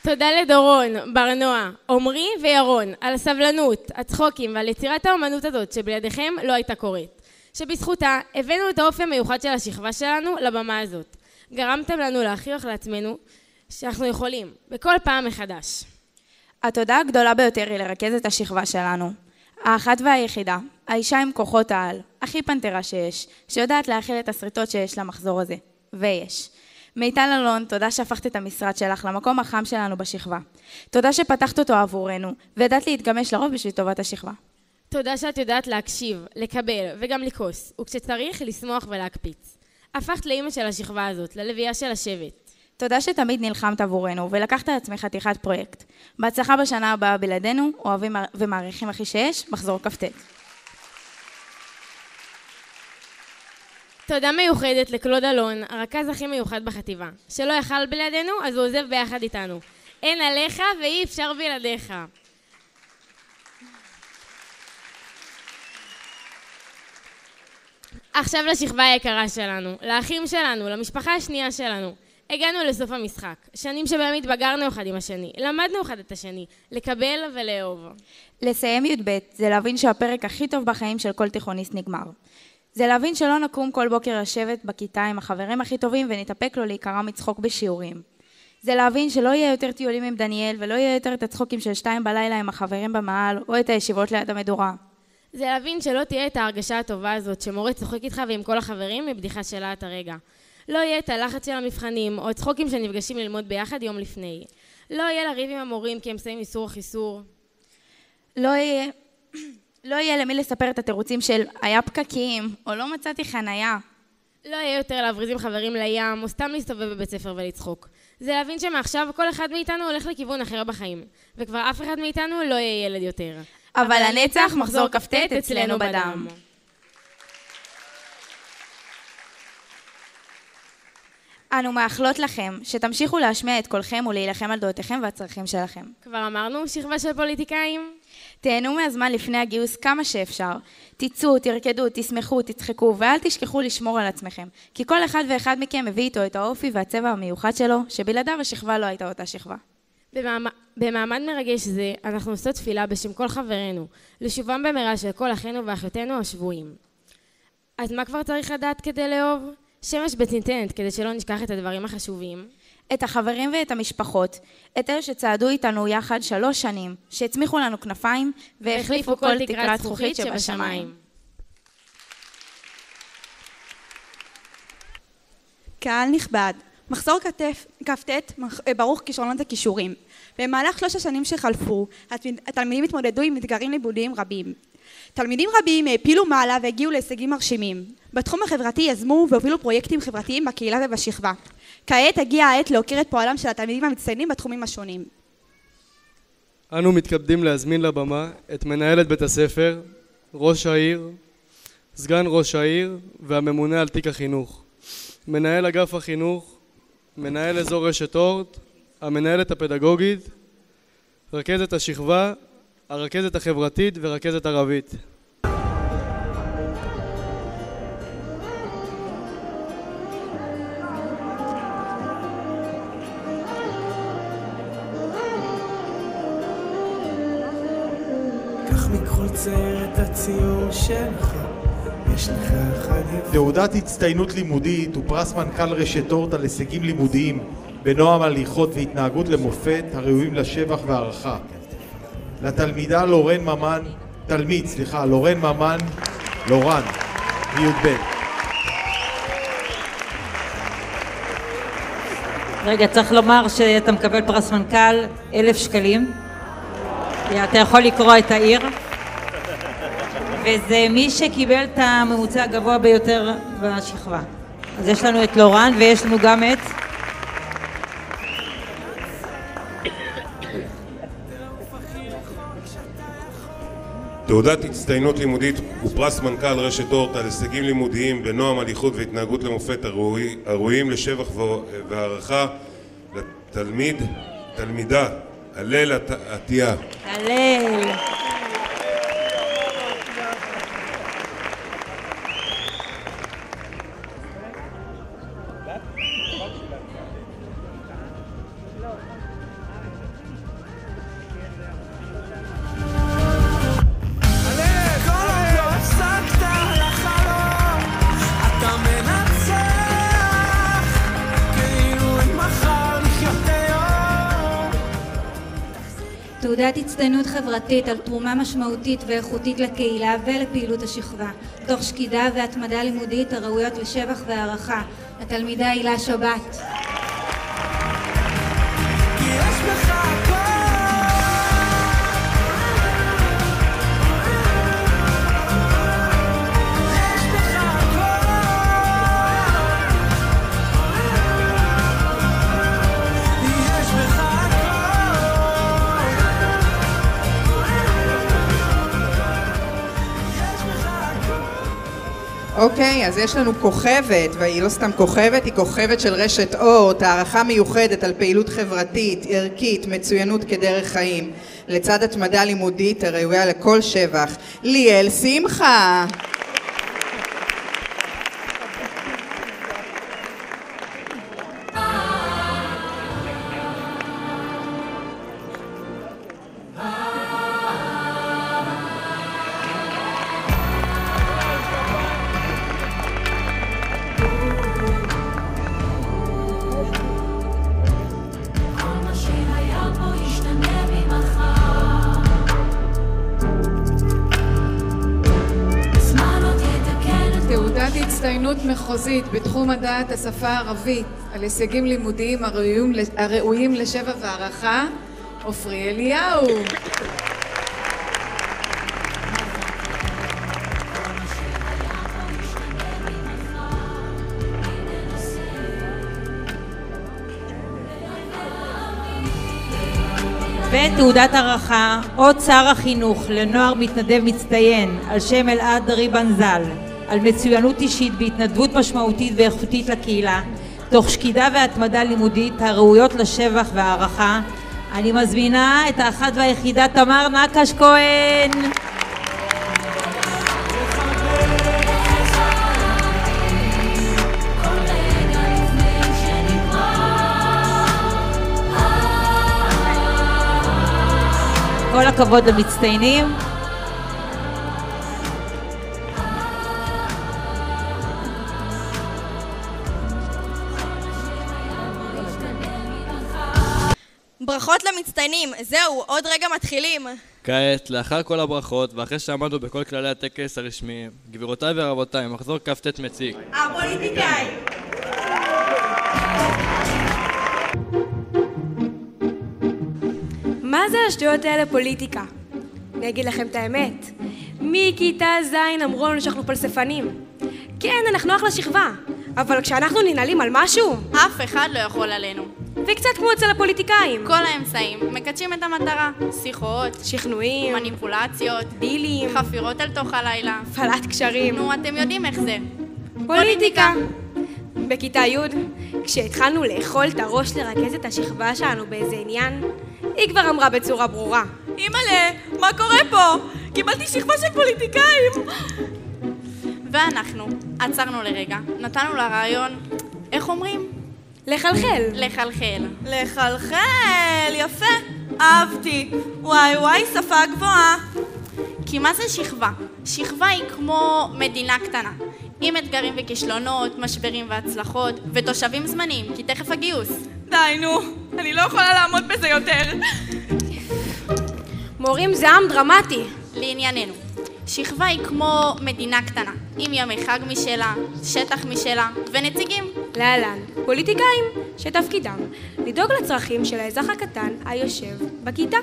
תודה לדורון, ברנוע, עומרי וירון על הסבלנות, הצחוקים ועל יצירת האומנות הזאת שבלעדיכם לא הייתה קורית. שבזכותה הבאנו את האופי המיוחד של השכבה שלנו לבמה הזאת. גרמתם לנו להכריח לעצמנו שאנחנו יכולים, בכל פעם מחדש. התודה הגדולה ביותר היא לרכז את השכבה שלנו. האחת והיחידה, האישה עם כוחות העל, הכי פנתרה שיש, שיודעת להכיל את הסריטות שיש למחזור הזה. ויש. מיטל אלון, תודה שהפכת את המשרד שלך למקום החם שלנו בשכבה. תודה שפתחת אותו עבורנו, וידעת להתגמש לרוב בשביל טובת השכבה. תודה שאת יודעת להקשיב, לקבל וגם לכוס, וכשצריך לשמוח ולהקפיץ. הפכת לאמא של השכבה הזאת, ללוויה של השבט. תודה שתמיד נלחמת עבורנו ולקחת לעצמך חתיכת פרויקט. בהצלחה בשנה הבאה בלעדינו, אוהבים ומעריכים הכי שיש, מחזור כ"ט. תודה מיוחדת לקלוד אלון, הרכז הכי מיוחד בחטיבה. שלא יכל בלעדינו, אז הוא עוזב ביחד איתנו. אין עליך ואי אפשר בלעדיך. עכשיו לשכבה היקרה שלנו, לאחים שלנו, למשפחה השנייה שלנו. הגענו לסוף המשחק, שנים שבהם התבגרנו אחד עם השני, למדנו אחד את השני, לקבל ולאהוב. לסיים י"ב זה להבין שהפרק הכי טוב בחיים של כל תיכוניסט נגמר. זה להבין שלא נקום כל בוקר לשבת בכיתה עם החברים הכי טובים ונתאפק לו להיקרא מצחוק בשיעורים. זה להבין שלא יהיה יותר טיולים עם דניאל ולא יהיה יותר את הצחוקים של 2 בלילה עם החברים במעל או את הישיבות ליד המדורה. זה להבין שלא תהיה את ההרגשה הטובה הזאת שמורה צוחק איתך ועם כל החברים מבדיחה שלה את הרגע. לא יהיה את הלחץ של המבחנים או צחוקים שנפגשים ללמוד ביחד יום לפני. לא יהיה לריב עם המורים כי הם שמים איסור או חיסור. לא יהיה למי לספר את התירוצים של היה פקקים או לא מצאתי חנייה. לא יהיה יותר להבריז עם חברים לים או סתם להסתובב בבית ספר ולצחוק. זה להבין שמעכשיו כל אחד מאיתנו הולך לכיוון אחר בחיים, וכבר אף אחד מאיתנו לא יהיה ילד יותר. אבל הנצח מחזור כ"ט אצלנו בדם. אנו מאחלות לכם שתמשיכו להשמיע את קולכם ולהילחם על דעותיכם והצרכים שלכם. כבר אמרנו שכבה של פוליטיקאים? תהנו מהזמן לפני הגיוס כמה שאפשר. תצאו, תרקדו, תשמחו, תצחקו ואל תשכחו לשמור על עצמכם. כי כל אחד ואחד מכם מביא איתו את האופי והצבע המיוחד שלו, שבלעדיו השכבה לא הייתה אותה שכבה. במעמד מרגש זה אנחנו עושות תפילה בשם כל חברינו, לשובם במהרה של כל אחינו ואחיותינו השבויים. אז מה כבר צריך לדעת כדי לאהוב? שמש בצנצנת כדי שלא נשכח את הדברים החשובים. את החברים ואת המשפחות, את אלה שצעדו איתנו יחד 3 שנים, שהצמיחו לנו כנפיים והחליפו כל תקרת זכוכית שבשמיים. קהל נכבד, מחזור כ"ט ברוך כישרונות הכישורים. במהלך 3 השנים שחלפו, התלמידים התמודדו עם אתגרים לימודיים רבים. תלמידים רבים העפילו מעלה והגיעו להישגים מרשימים. בתחום החברתי יזמו והובילו פרויקטים חברתיים בקהילה ובשכבה. כעת הגיעה העת להוקיר את פועלם של התלמידים המצטיינים בתחומים השונים. אנו מתכבדים להזמין לבמה את מנהלת בית הספר, ראש העיר, סגן ראש העיר והממונה על תיק החינוך, מנהל אגף החינוך, מנהל אזור רשת אורט, המנהלת הפדגוגית, רכזת השכבה, הרכזת החברתית ורכזת ערבית. קח מכל צייר את הציור שלך, יש לך אחד יפה. תעודת הצטיינות לימודית ופרס מנכ"ל רשת אורט על הישגים לימודיים בנועם הליכות והתנהגות למופת הראויים לשבח והערכה. לתלמידה לורן ממן, לורן, מי"ב. רגע, צריך לומר שאתה מקבל פרס מנכ"ל 1,000 שקלים. אתה יכול לקרוא את העיר. וזה מי שקיבל את הממוצע הגבוה ביותר בשכבה. אז יש לנו את לורן ויש לנו גם את... תעודת הצטיינות לימודית ופרס מנכ"ל רשת אורט על הישגים לימודיים בנועם הליכות והתנהגות למופת הראויים לשבח והערכה תלמידה הלל עטיה. הלל. תעודת הצטיינות חברתית על תרומה משמעותית ואיכותית לקהילה ולפעילות השכבה, תוך שקידה והתמדה לימודית הראויות לשבח והערכה, התלמידה הילה שבת. אוקיי, אז יש לנו כוכבת, והיא לא סתם כוכבת, היא כוכבת של רשת אורט, הערכה מיוחדת על פעילות חברתית, ערכית, מצוינות כדרך חיים, לצד התמדה לימודית הראויה לכל שבח. ליאל שמחה. הצטיינות מחוזית בתחום מדעת השפה הערבית על הישגים לימודיים הראויים לשבח והערכה, עופרי אליהו. ותעודת הערכה עוד שר החינוך לנוער מתנדב מצטיין על שם אלעד ריבן ז"ל על מצוינות אישית בהתנדבות משמעותית ואיכותית לקהילה תוך שקידה והתמדה לימודית הראויות לשבח והערכה. אני מזמינה את האחת והיחידה תמר נקש כהן. כל הכבוד למצטיינים. ברכות למצטיינים, זהו, עוד רגע מתחילים. כעת, לאחר כל הברכות, ואחרי שעמדנו בכל כללי הטקס הרשמיים, גבירותיי ורבותיי, מחזור כ"ט מציג הפוליטיקאי. מה זה השטויות האלה פוליטיקה? אני אגיד לכם את האמת. מכיתה ז' אמרו לנו שאנחנו פלספנים. כן, אנחנו אחלה שכבה, אבל כשאנחנו ננהלים על משהו, אף אחד לא יכול עלינו. וקצת כמו אצל הפוליטיקאים. כל האמצעים מקדשים את המטרה. שיחות, שכנועים, מניפולציות, דילים, חפירות אל תוך הלילה, הפעלת קשרים. נו, אתם יודעים איך זה. פוליטיקה. בכיתה י', כשהתחלנו לאכול את הראש לרכז את השכבה שלנו באיזה עניין, היא כבר אמרה בצורה ברורה: אימא'לה, מה קורה פה? קיבלתי שכבה של פוליטיקאים. ואנחנו עצרנו לרגע, נתנו לה רעיון, איך אומרים? לחלחל. לחלחל. לחלחל, יפה, אהבתי. וואי וואי, שפה גבוהה. כי מה זה שכבה? שכבה היא כמו מדינה קטנה, עם אתגרים וכישלונות, משברים והצלחות, ותושבים זמניים, כי תכף הגיוס. די נו, אני לא יכולה לעמוד בזה יותר. מורים זה עם דרמטי. לענייננו, שכבה היא כמו מדינה קטנה, עם ימי חג משלה, שטח משלה, ונציגים. להלן, פוליטיקאים שתפקידם לדאוג לצרכים של האזרח הקטן היושב בכיתה.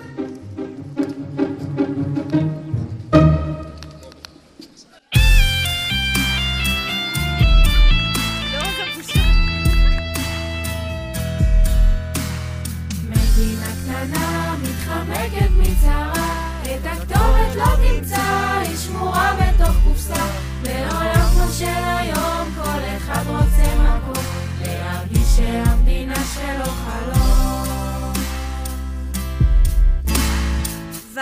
מדינה קטנה מתחמקת מצרה, את הכתובת לא תמצא.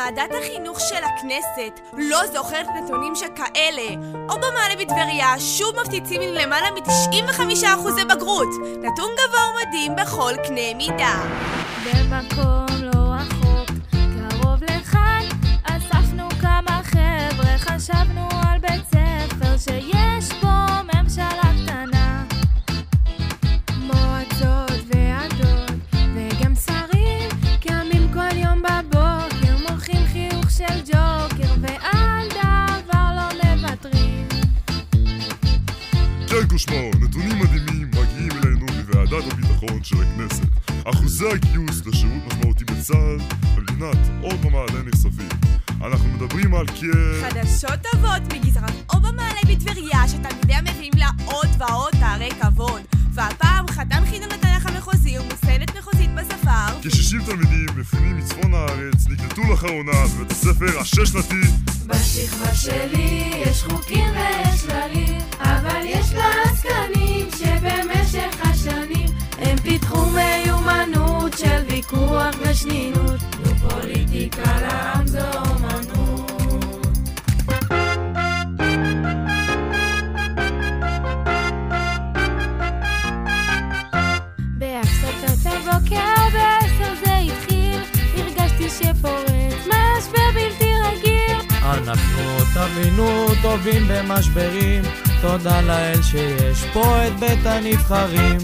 ועדת החינוך של הכנסת לא זוכרת נתונים שכאלה. אובה מעלה בטבריה שוב מפציצים עם למעלה מ-95% בגרות. נתון גבוה ומדהים בכל קנה מידה. במקום לא רחוק, קרוב לכאן, אספנו כמה חבר'ה, חשבנו על בית ספר שיש בו ממשלה קטנה. מועצות ועדות וגם שרים קמים כל יום בבוקר, מוחים חיוך של ג'וקר ועל דבר לא מוותרים. כן קושמו, נתונים מדהימים מגיעים אלינו מוועדת הביטחון של הכנסת. אחוזי הגיוס לשירות משמעותי בצה"ל במדינת עוד במעלה נחשפים. אנחנו מדברים על חדשות טובות מגזרת אובה מעלה בטבריה, שתלמידיה מביאים לה עוד ועוד תארי כבוד. והפעם חתן חידון התנ"ך המחוזי ומצטיינת מחוזית בספר. כ-60 תלמידים מפונים מצפון הארץ נקלטו לאחרונה בבית הספר השש-שנתי. בשכבה שלי יש חוקים ויש כללים, אבל יש לה עסקנים שבמשך השנים הם פיתחו מיומנות של ויכוח ושנינות. זו פוליטיקה לעם, זו אומנות. בהפסקת הבוקר ב10 זה התחיל, הרגשתי שפורץ משבר בלתי רגיל. אנחנו תבינו טובים במשברים, תודה לאל שיש פה את בית הנבחרים.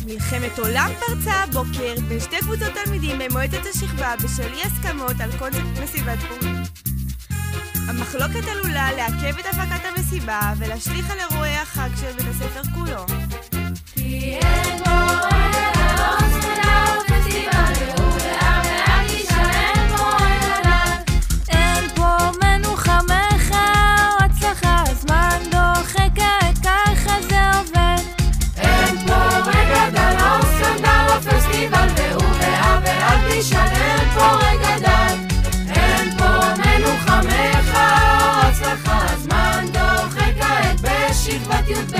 מלחמת עולם פרצה הבוקר בין שתי קבוצות תלמידים במועצת השכבה בשל אי הסכמות על קונספט מסיבת פורים. המחלוקת עלולה לעכב את הפקת המסיבה ולהשליך על אירועי החג של בית הספר כולו. אין פה מנוחה מחר, הצלחה הזמן דוחק, ככה זה עובד. אין פה רגע דל, או סקנדל או פסטיבל, והוא ואל תשאל, אין פה רגע דל. אין פה מנוחה מחר, הצלחה הזמן דוחק, בשכבת י"ב.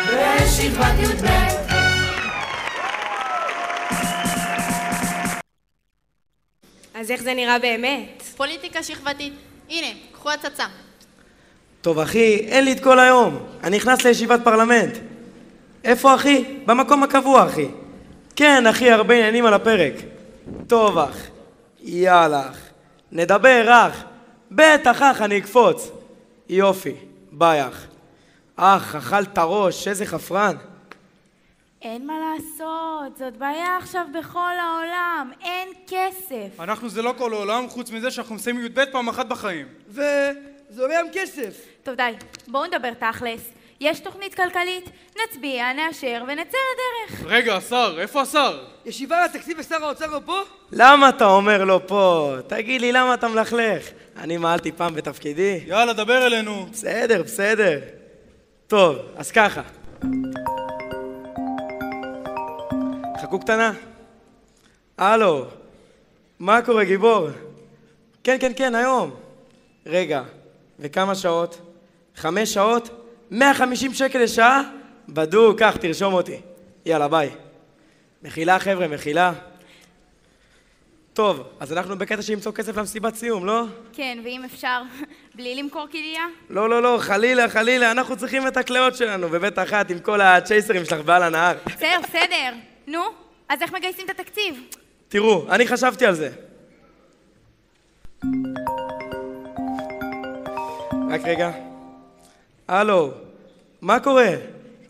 בשכבת י"ב. אז איך זה נראה באמת? פוליטיקה שכבתית. הנה, קחו הצצה. טוב אחי, אין לי את כל היום. אני נכנס לישיבת פרלמנט. איפה אחי? במקום הקבוע אחי. כן אחי, הרבה עניינים על הפרק. טוב אח. יאללה אח. נדבר אח. בטח אח, אני אקפוץ. יופי, ביי אח. אח, אכלת ראש, איזה חפרן. אין מה לעשות, זאת בעיה עכשיו בכל העולם, אין כסף. אנחנו זה לא כל העולם, חוץ מזה שאנחנו מסיימים י"ב פעם אחת בחיים. וזה עולה עם כסף. טוב די, בואו נדבר תכלס. יש תוכנית כלכלית, נצביע, נאשר ונצא לדרך. רגע, השר, איפה השר? ישיבה על התקציב ושר האוצר לא פה? למה אתה אומר לא פה? תגיד לי, למה אתה מלכלך? אני מעלתי פעם בתפקידי. יאללה, דבר אלינו. בסדר, בסדר. טוב, אז ככה. חכו קטנה. הלו, מה קורה גיבור? כן, כן, כן, היום. רגע, וכמה שעות? 5 שעות? 150 שקל לשעה? בדוק, כך, תרשום אותי. יאללה, ביי. מחילה חבר'ה, מחילה. טוב, אז אנחנו בקטע שימצוא כסף למסיבת סיום, לא? כן, ואם אפשר, בלי למכור כליה? לא, לא, לא, חלילה, חלילה, אנחנו צריכים את הכלאות שלנו בבית אחת עם כל הצ'ייסרים שלך בעל הנהר. בסדר, בסדר. נו, אז איך מגייסים את התקציב? תראו, אני חשבתי על זה. רק רגע. הלו, מה קורה?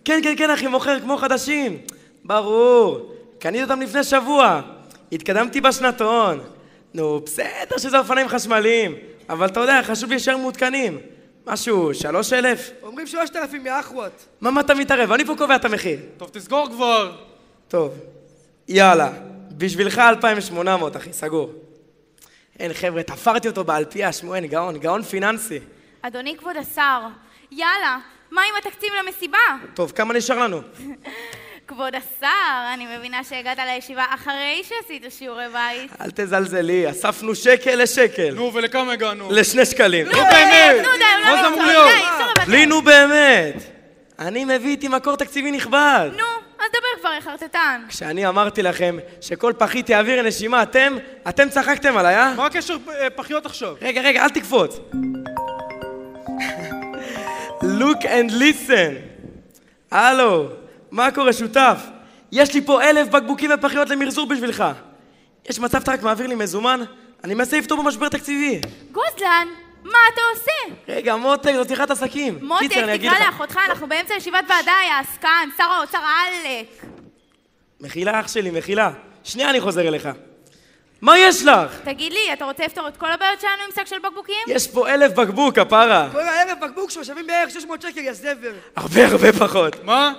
כן, כן, כן, אחי, מוכר כמו חדשים. ברור, קניתי אותם לפני שבוע. התקדמתי בשנתון. נו, בסדר שזה אופניים חשמליים, אבל אתה יודע, חשוב להישאר מעודכנים. משהו, 3,000? אומרים 3,000 מאחוות. מה אתה מתערב? אני פה קובע את המחיר. טוב, תסגור כבר. טוב, יאללה. בשבילך 2,800, אחי, סגור. אין, חבר'ה, תפרתי אותו באלפיה, שמואל, גאון פיננסי. אדוני כבוד השר, יאללה, מה עם התקציב למסיבה? טוב, כמה נשאר לנו? כבוד השר, אני מבינה שהגעת לישיבה אחרי שעשית שיעורי בית. אל תזלזלי, אספנו שקל לשקל. נו, ולכמה הגענו? ל2 שקלים. נו באמת! נו די, מה זה אמור להיות? לי נו באמת! אני מביא איתי מקור תקציבי נכבד. נו, אז דבר כבר, חרטטן. כשאני אמרתי לכם שכל פחית יעביר נשימה, אתם צחקתם עליי, אה? מה הקשר פחיות עכשיו? רגע, אל תקפוץ. Look and listen. הלו, מה קורה שותף? יש לי פה 1,000 בקבוקים ופחיות למחזור בשבילך. יש מצב אתה רק מעביר לי מזומן? אני מנסה לפתור במשבר תקציבי. גוזלן, מה אתה עושה? רגע, מותק, זאת שיחת עסקים. מותק, תקרא לאחותך, אנחנו באמצע ישיבת ועדה, יא עסקן, שר האוצר עלק. מחילה אח שלי, מחילה. שנייה אני חוזר אליך. מה יש לך? תגיד לי, אתה רוצה לפתור את כל הבעיות שלנו עם שק של בקבוקים? יש פה 1,000 בקבוק, הפרה. כל 1,000 בקבוק שווים בערך 600 שקל, יא זבר. הרבה פחות. מה?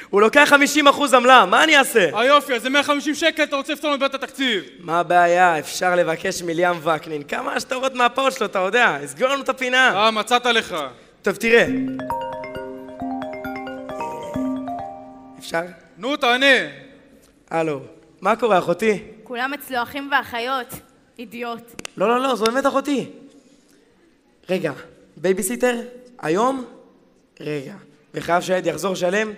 הוא לוקח 50% עמלה, מה אני אעשה? היופי, אז זה 150 שקל, אתה רוצה לפתור לנו את התקציב. מה הבעיה? אפשר לבקש מיליאם וקנין. כמה השטרות מהפעות שלו, אתה יודע? הסגור לנו את הפינה. מצאת לך. טוב, תראה. אפשר? נו, תענה. הלו, מה קורה, אחותי? כולם אצלו אחים ואחיות. אידיוט. לא, זו באמת אחותי. רגע, בייביסיטר? היום? רגע, וחייב שהילד יחזור שלם?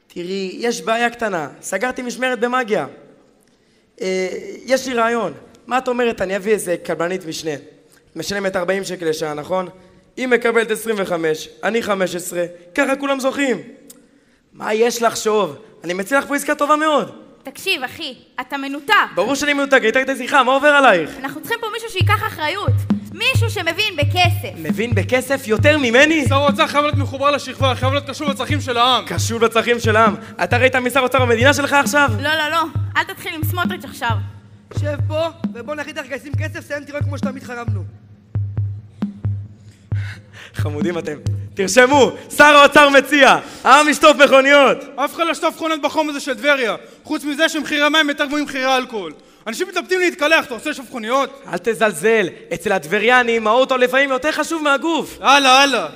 תראי, יש בעיה קטנה. סגרתי משמרת במאגיה. יש לי רעיון. מה את אומרת? אני אביא איזה קבלנית משנה. משלמת 40 שקל לשעה, נכון? היא מקבלת 25, אני 15, ככה כולם זוכים. מה יש לחשוב? אני מציע לך פה עסקה טובה מאוד. תקשיב, אחי, אתה מנותק. ברור שאני מנותק, הייתה את השיחה, מה עובר עלייך? אנחנו צריכים פה מישהו שיקח אחריות. מישהו שמבין בכסף. מבין בכסף יותר ממני? שר האוצר חייב להיות מחובר לשכבה, חייב להיות קשור לצרכים של העם. קשור לצרכים של העם? אתה ראית משר אוצר במדינה שלך עכשיו? לא, אל תתחיל עם סמוטריץ' עכשיו. שב פה, ובוא נחליט איך לגייסים כסף, סיים תראה כמו שתמיד חרמנו. חמודים אתם. תרשמו, שר האוצר מציע, העם ישטוף מכוניות. אף אחד לא ישטוף מכוניות בחום הזה של טבריה. חוץ מזה שמחירי המים יותר גבוהים ממחירי האלכוהול. אנשים מתלבטים להתקלח, אתה רוצה לשטוף מכוניות? אל תזלזל, אצל הטבריאנים האוטו לפעמים יותר חשוב מהגוף. הלאה.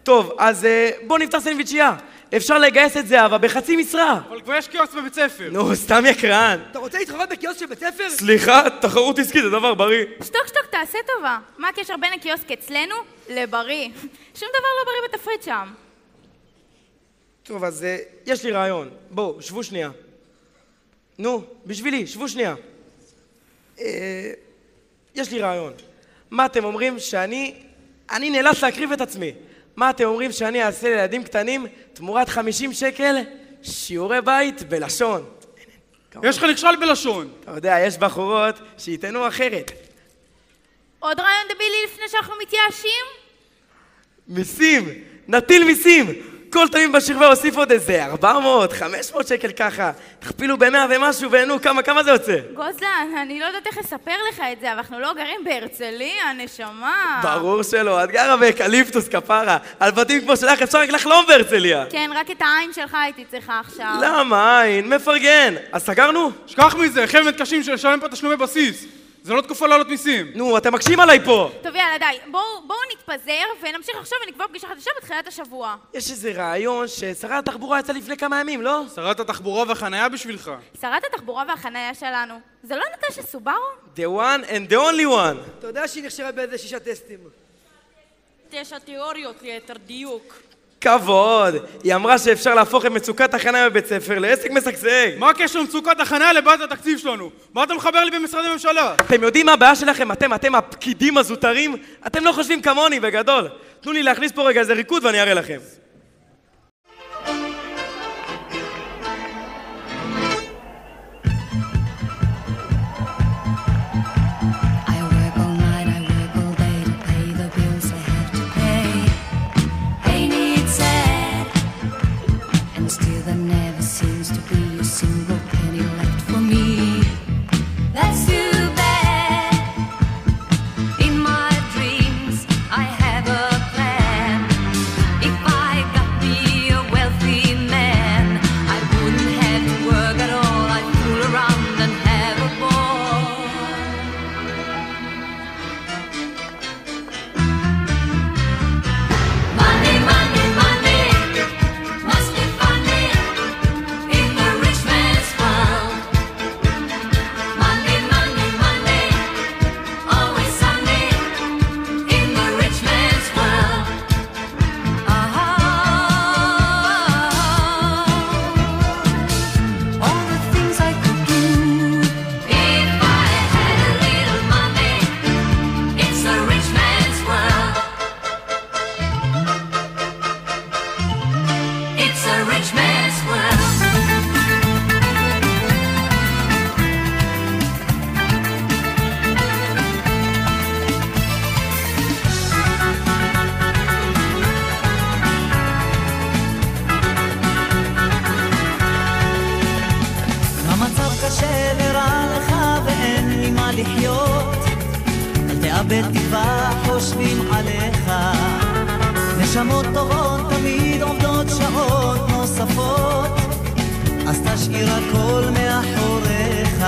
טוב, אז בוא נפתח סנדוויצ'יה. אפשר לגייס את זהבה בחצי משרה. אבל כבר יש קיוסק בבית ספר. נו, סתם יקרן. אתה רוצה להתחרות בקיוסק של בית ספר? סליחה, תחרות עסקית זה דבר בריא. שתוק, תעשה טובה. מה הקשר בין הקיוסק אצלנו לבריא? שום דבר לא בריא בתפריט שם. טוב, אז יש לי רעיון. בואו, שבו שנייה. נו, בשבילי, שבו שנייה. יש לי רעיון. מה אתם אומרים שאני נאלץ להקריב את עצמי? מה אתם אומרים שאני אעשה לילדים קטנים תמורת 50 שקל שיעורי בית בלשון? יש לך נכשל בלשון. אתה יודע, יש בחורות שיתנו אחרת. עוד רעיון דבילי לפני שאנחנו מתייאשים? מיסים! נטיל מיסים! כל תמים בשכבה הוסיף עוד איזה 400, 500 שקל ככה. תכפילו ב100 ומשהו ואנו, כמה זה יוצא? גוזלן, אני לא יודעת איך לספר לך את זה, אבל אנחנו לא גרים בהרצליה, נשמה. ברור שלא, את גרה באקליפטוס כפרה. על בתים כמו שלך אפשר רק לחלום בהרצליה. כן, רק את העין שלך הייתי צריכה עכשיו. למה עין? מפרגן. אז סגרנו? שכח מזה, חייב מתקשים של לשלם פה תשלומי בסיס. זה לא תקופה לעלות מיסים. נו, אתם מקשים עליי פה. טוב, יאללה, די. בואו נתפזר ונמשיך עכשיו ונקבע פגישה חדשה בתחילת השבוע. יש איזה רעיון ששרת התחבורה יצא לפני כמה ימים, לא? שרת התחבורה והחנייה בשבילך. שרת התחבורה והחנייה שלנו. זה לא נטשה סובארו? The one and the only one. אתה יודע שהיא נכשרה באיזה 6 טסטים. 9 תיאוריות ליתר דיוק. כבוד! היא אמרה שאפשר להפוך את מצוקת החניה בבית ספר לעסק משגשג. מה הקשר מצוקת החניה לבעיית התקציב שלנו? מה אתה מחבר לי במשרדי ממשלה? אתם יודעים מה הבעיה שלכם? אתם הפקידים הזוטרים? אתם לא חושבים כמוני בגדול. תנו לי להכניס פה רגע איזה ריקוד ואני אראה לכם. In the בטבעה חושבים עליך. נשמות טובות תמיד עובדות שעות נוספות, אז תשאיר הכל מאחוריך.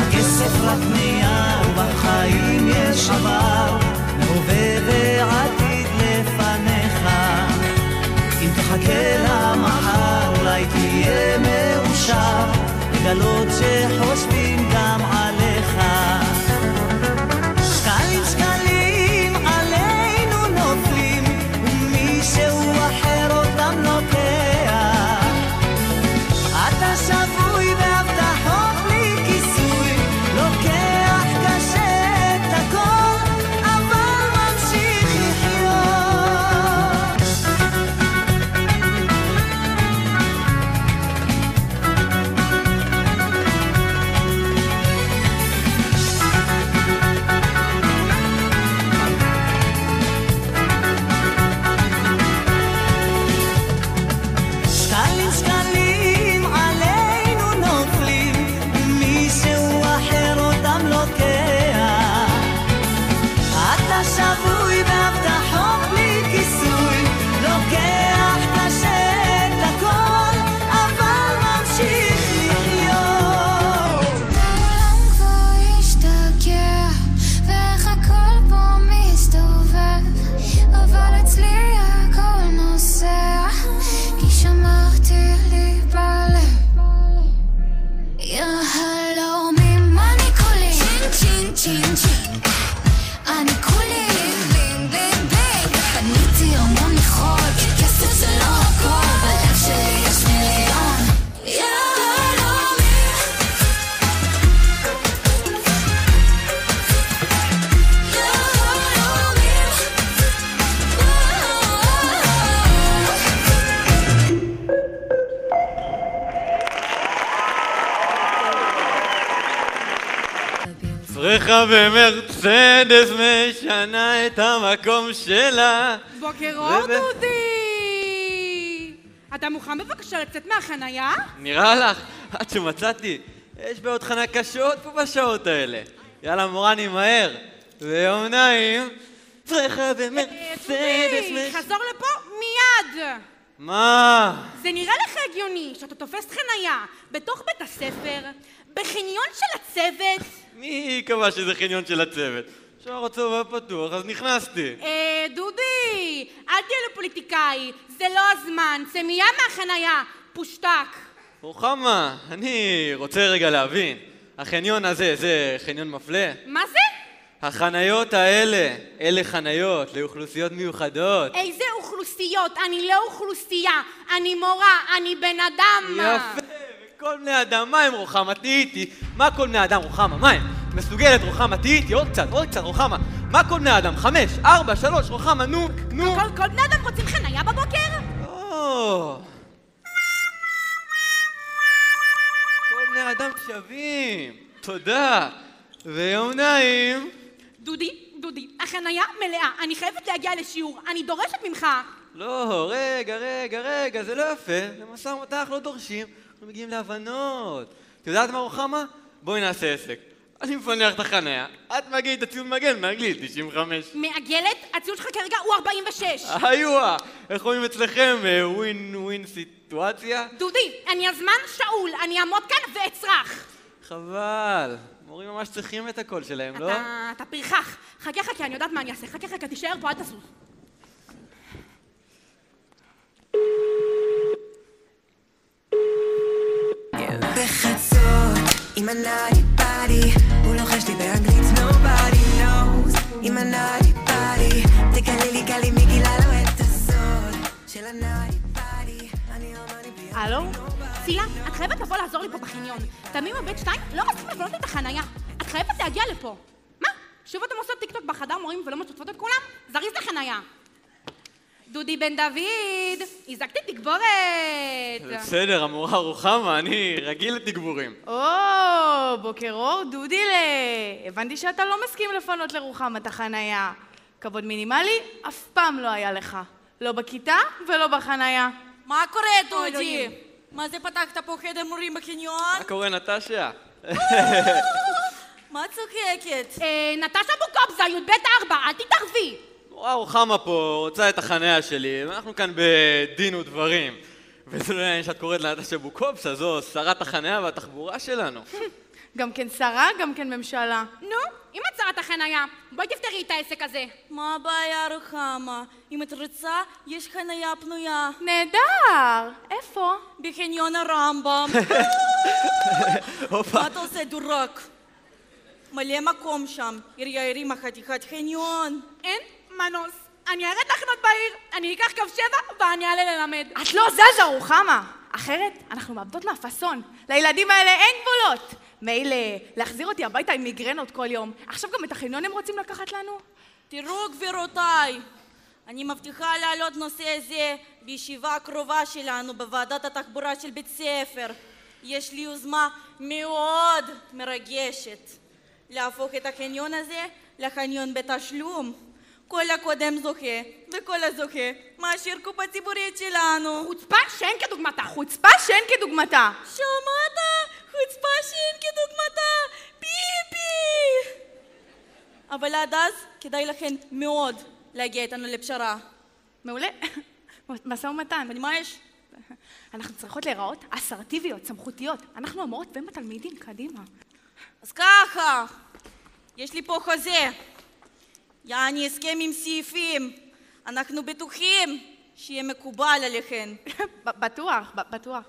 הכסף רק נייר, ובחיים יש עבר, הווה ועתיד לפניך. אם תחכה למחר אולי תהיה מאושר, לגלות שחושבים גם עליך. שקלים שקלים עלינו נופלים, ומישהו אחר אותם לוקח. אתה שבוי בהבטחות בלי כיסוי, לוקח קשה את הכל, אבל ממשיך לחיות. שקלים שקלים עלינו נופלים, ומישהו אחר אותם לוקח. אתה שבוי בהבטחות בלי כיסוי, לוקח קשה את הכל, אבל ממשיך לחיות. העולם כבר השתגע, ואיך הכל פה מסתובב, אבל אצלי הכל נוסע, כי שמרתי לי בלב. יהלומים אני כולי צ'ין צ'ין צ'ין צ'ין, אני כולי בינג בינג בינג. קניתי המון ניחות, כסף זה לא הכל, בלב שלי יש מיליון יהלומים. פרחה במרצדס משנה את המקום שלה. בוקר אור, דודי! אתה מוכן בבקשה לצאת מהחנייה? נראה לך? עד שמצאתי. יש בעוד חנה קשות פה בשעות האלה. יאללה מורני מהר. ויום נעים. פרחה במרצדס דודי, חזור לפה מיד! מה? זה נראה לך הגיוני שאתה תופס חנייה בתוך בית הספר, בחניון של הצוות? מי קבע שזה חניון של הצוות? שער הצבא פתוח, אז נכנסתי. דודי, אל תהיה לו פוליטיקאי, זה לא הזמן, זה מיד מהחנייה, פושטק. רוחמה, אני רוצה רגע להבין. החניון הזה, זה חניון מפלה? מה זה? החניות האלה, אלה חניות לאוכלוסיות מיוחדות. איזה אוכלוסיות? אני לא אוכלוסייה, אני מורה, אני בן אדם. יפה, וכל בני אדם, מה הם רוחמה? תהי איתי. מה כל בני אדם רוחמה? מה הם? מסוגלת רוחמה? תהי איתי, עוד קצת רוחמה. מה כל בני אדם? 5, 4, 3, רוחמה, נו. כל בני אדם רוצים חנייה בבוקר? כל בני אדם שווים. תודה. ויום נעים. דודי, החנייה מלאה, אני חייבת להגיע לשיעור, אני דורשת ממך. לא, רגע, זה לא יפה. למשא ומתן אנחנו לא דורשים, אנחנו מגיעים להבנות. את יודעת מה רוחמה? בואי נעשה עסק. אני מפנח את החניה, את מגיעי את הציון מגן מאנגלית, 95. מעגלת? הציון שלך כרגע הוא 46. היואה, איך רואים אצלכם ווין סיטואציה? דודי, אני הזמן שאול, אני אעמוד כאן ואצרח. חבל, מורים ממש צריכים את הקול שלהם, לא? אתה פרחח. חכה, אני יודעת מה אני אעשה. חכה, תישאר פה, אל תסוס. בחצות, עם הנאדי פאדי, הוא לוחש לי באנגלית, nobody knows. עם הנאדי פאדי, תגלי לי גלי מגילה לו את הסוד של הנאדי פאדי. הלו? צילה, את חייבת לבוא לעזור לי פה בחניון. תמים בבית 2 לא רוצים לבנות את החנייה. את חייבת להגיע לפה. מה? שוב אתם עושות טיקטוק בחדר מורים ולא משתפות את כולם? זריז לחנייה. דודי בן דוד, הזקתי תגבורת. בסדר, המורה רוחמה, אני רגיל לתגבורים. בוקר אור, דודילה. הבנתי שאתה לא מסכים לפנות לרוחמה את החנייה. כבוד מינימלי אף פעם לא היה לך. לא בכיתה ולא בחנייה. מה קורה, דודי? מה זה פתחת פה חדר מורים בחניון? מה קורה, נטשיה? מה צוחקת? נטשה בוקובזה, י"ב 4, אל תתערבי. נורא רוחמה פה רוצה את החניה שלי, ואנחנו כאן בדין ודברים. וזה לא עניין שאת קוראת לנטשה בוקובזה, זו שרת החניה והתחבורה שלנו. גם כן שרה, גם כן ממשלה. נו, אם את שרת החניה, בואי תפתרי את העסק הזה. מה הבעיה, רוחמה? אם את רוצה, יש חניה פנויה. נהדר! איפה? בחניון הרמב"ם. מה אתה עושה, דורק? מלא מקום שם. עירייה הרימה חתיכת חניון. אין מנוס. אני ארד לחנות בעיר, אני אקח קו 7 ואני אעלה ללמד. את לא זזה, רוחמה! אחרת אנחנו מאבדות מהפסון. לילדים האלה אין גבולות. מילא, להחזיר אותי הביתה עם מיגרנות כל יום. עכשיו גם את החניון הם רוצים לקחת לנו? תראו, גבירותיי, אני מבטיחה להעלות נושא זה בישיבה הקרובה שלנו בוועדת התחבורה של בית ספר. יש לי יוזמה מאוד מרגשת להפוך את החניון הזה לחניון בתשלום. כל הקודם זוכה, וכל הזוכה מעשיר קופה ציבורית שלנו. חוצפה שאין כדוגמתה. חוצפה שאין כדוגמתה. שמעת? חוצפה שאין כדוגמתה. פיפי! אבל עד אז כדאי לכן מאוד להגיע איתנו לפשרה. מעולה. משא ומתן. ומה יש? אנחנו צריכות להיראות אסרטיביות, סמכותיות. אנחנו המורות והם התלמידים, קדימה. אז ככה, יש לי פה חוזה. יעני הסכם עם סעיפים. אנחנו בטוחים שיהיה מקובל עליכן. בטוח, בטוח.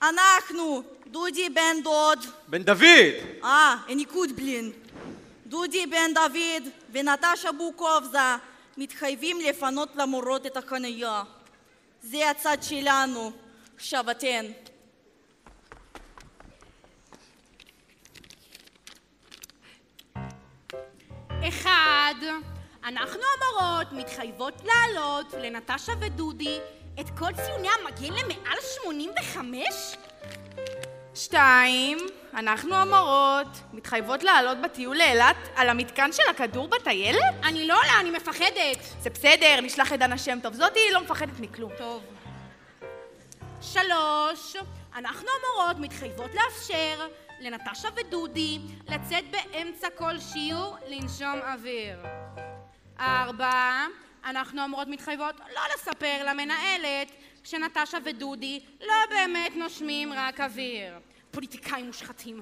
אנחנו, דודי בן דוד. בן דוד! ניקוד בלין. דודי בן דוד ונטשה בוקובזה מתחייבים לפנות למורות את החניה. זה הצד שלנו. עכשיו אתן. אחד, אנחנו המורות מתחייבות להעלות לנטשה ודודי את כל ציוני המגן למעל 85? 2, אנחנו המורות מתחייבות לעלות בטיול לאילת על המתקן של הכדור בטיילת? אני לא עולה, אני מפחדת. זה בסדר, נשלח את דנה שם טוב. זאתי לא מפחדת מכלום. טוב. 3, אנחנו המורות מתחייבות לאפשר לנטשה ודודי לצאת באמצע כל שיעור לנשום אוויר. 4, אנחנו המורות מתחייבות לא לספר למנהלת שנטשה ודודי לא באמת נושמים רק אוויר. פוליטיקאים מושחתים.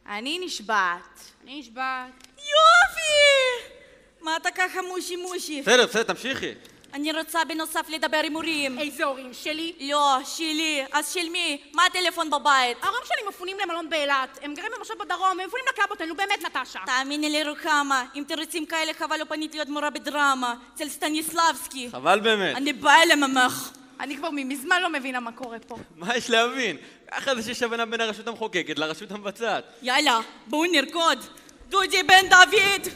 אני נשבעת. אני נשבעת. יופי! מה אתה ככה מושי מושי? בסדר, תמשיכי. אני רוצה בנוסף לדבר עם הורים. איזה הורים? שלי? לא, שלי. אז של מי? מה הטלפון בבית? ההורים שלי מפונים למלון באילת. הם גרים במושב בדרום, הם מפונים לקלאב אותנו, באמת נטשה. תאמיני לי רוחמה, אם תירוצים כאלה חבל לא פנית להיות מורה בדרמה, אצל סטניסלבסקי. חבל באמת. אני באה לממך. אני כבר מזמן לא מבינה מה קורה פה. מה יש להבין? ככה זה שיש הבנה בין הרשות המחוקקת לרשות המבצעת. יאללה, בואו נרקוד. דודי בן דוד!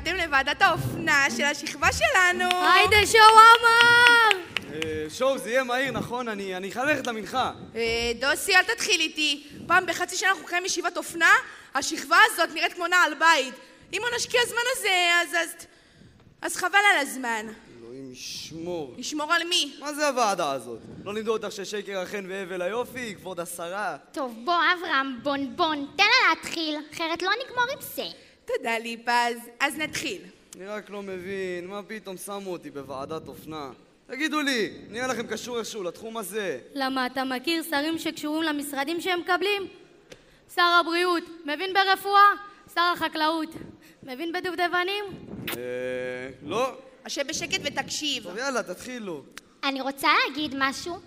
הגעתם לוועדת האופנה של השכבה שלנו. היידה שואו אמר! שואו, זה יהיה מהיר, נכון? אני אחלך ללכת למנחה. דוסי, אל תתחיל איתי. פעם בחצי שנה אנחנו קיים ישיבת אופנה, השכבה הזאת נראית כמו נעל בית. אם לא נשקיע הזמן הזה, אז חבל על הזמן. אלוהים ישמור. ישמור על מי? מה זה הוועדה הזאת? לא לימדו אותך ששקר החן והבל היופי, כבוד השרה. טוב, בוא אברהם, בונבון, תן לה להתחיל, אחרת לא נגמור עם זה. תודה ליפז, אז נתחיל. אני רק לא מבין, מה פתאום שמו אותי בוועדת אופנה? תגידו לי, נראה לכם קשור איכשהו לתחום הזה. למה, אתה מכיר שרים שקשורים למשרדים שהם מקבלים? שר הבריאות, מבין ברפואה? שר החקלאות, מבין בדובדבנים? לא. השב בשקט ותקשיב. טוב, יאללה, תתחילו. אני רוצה להגיד משהו.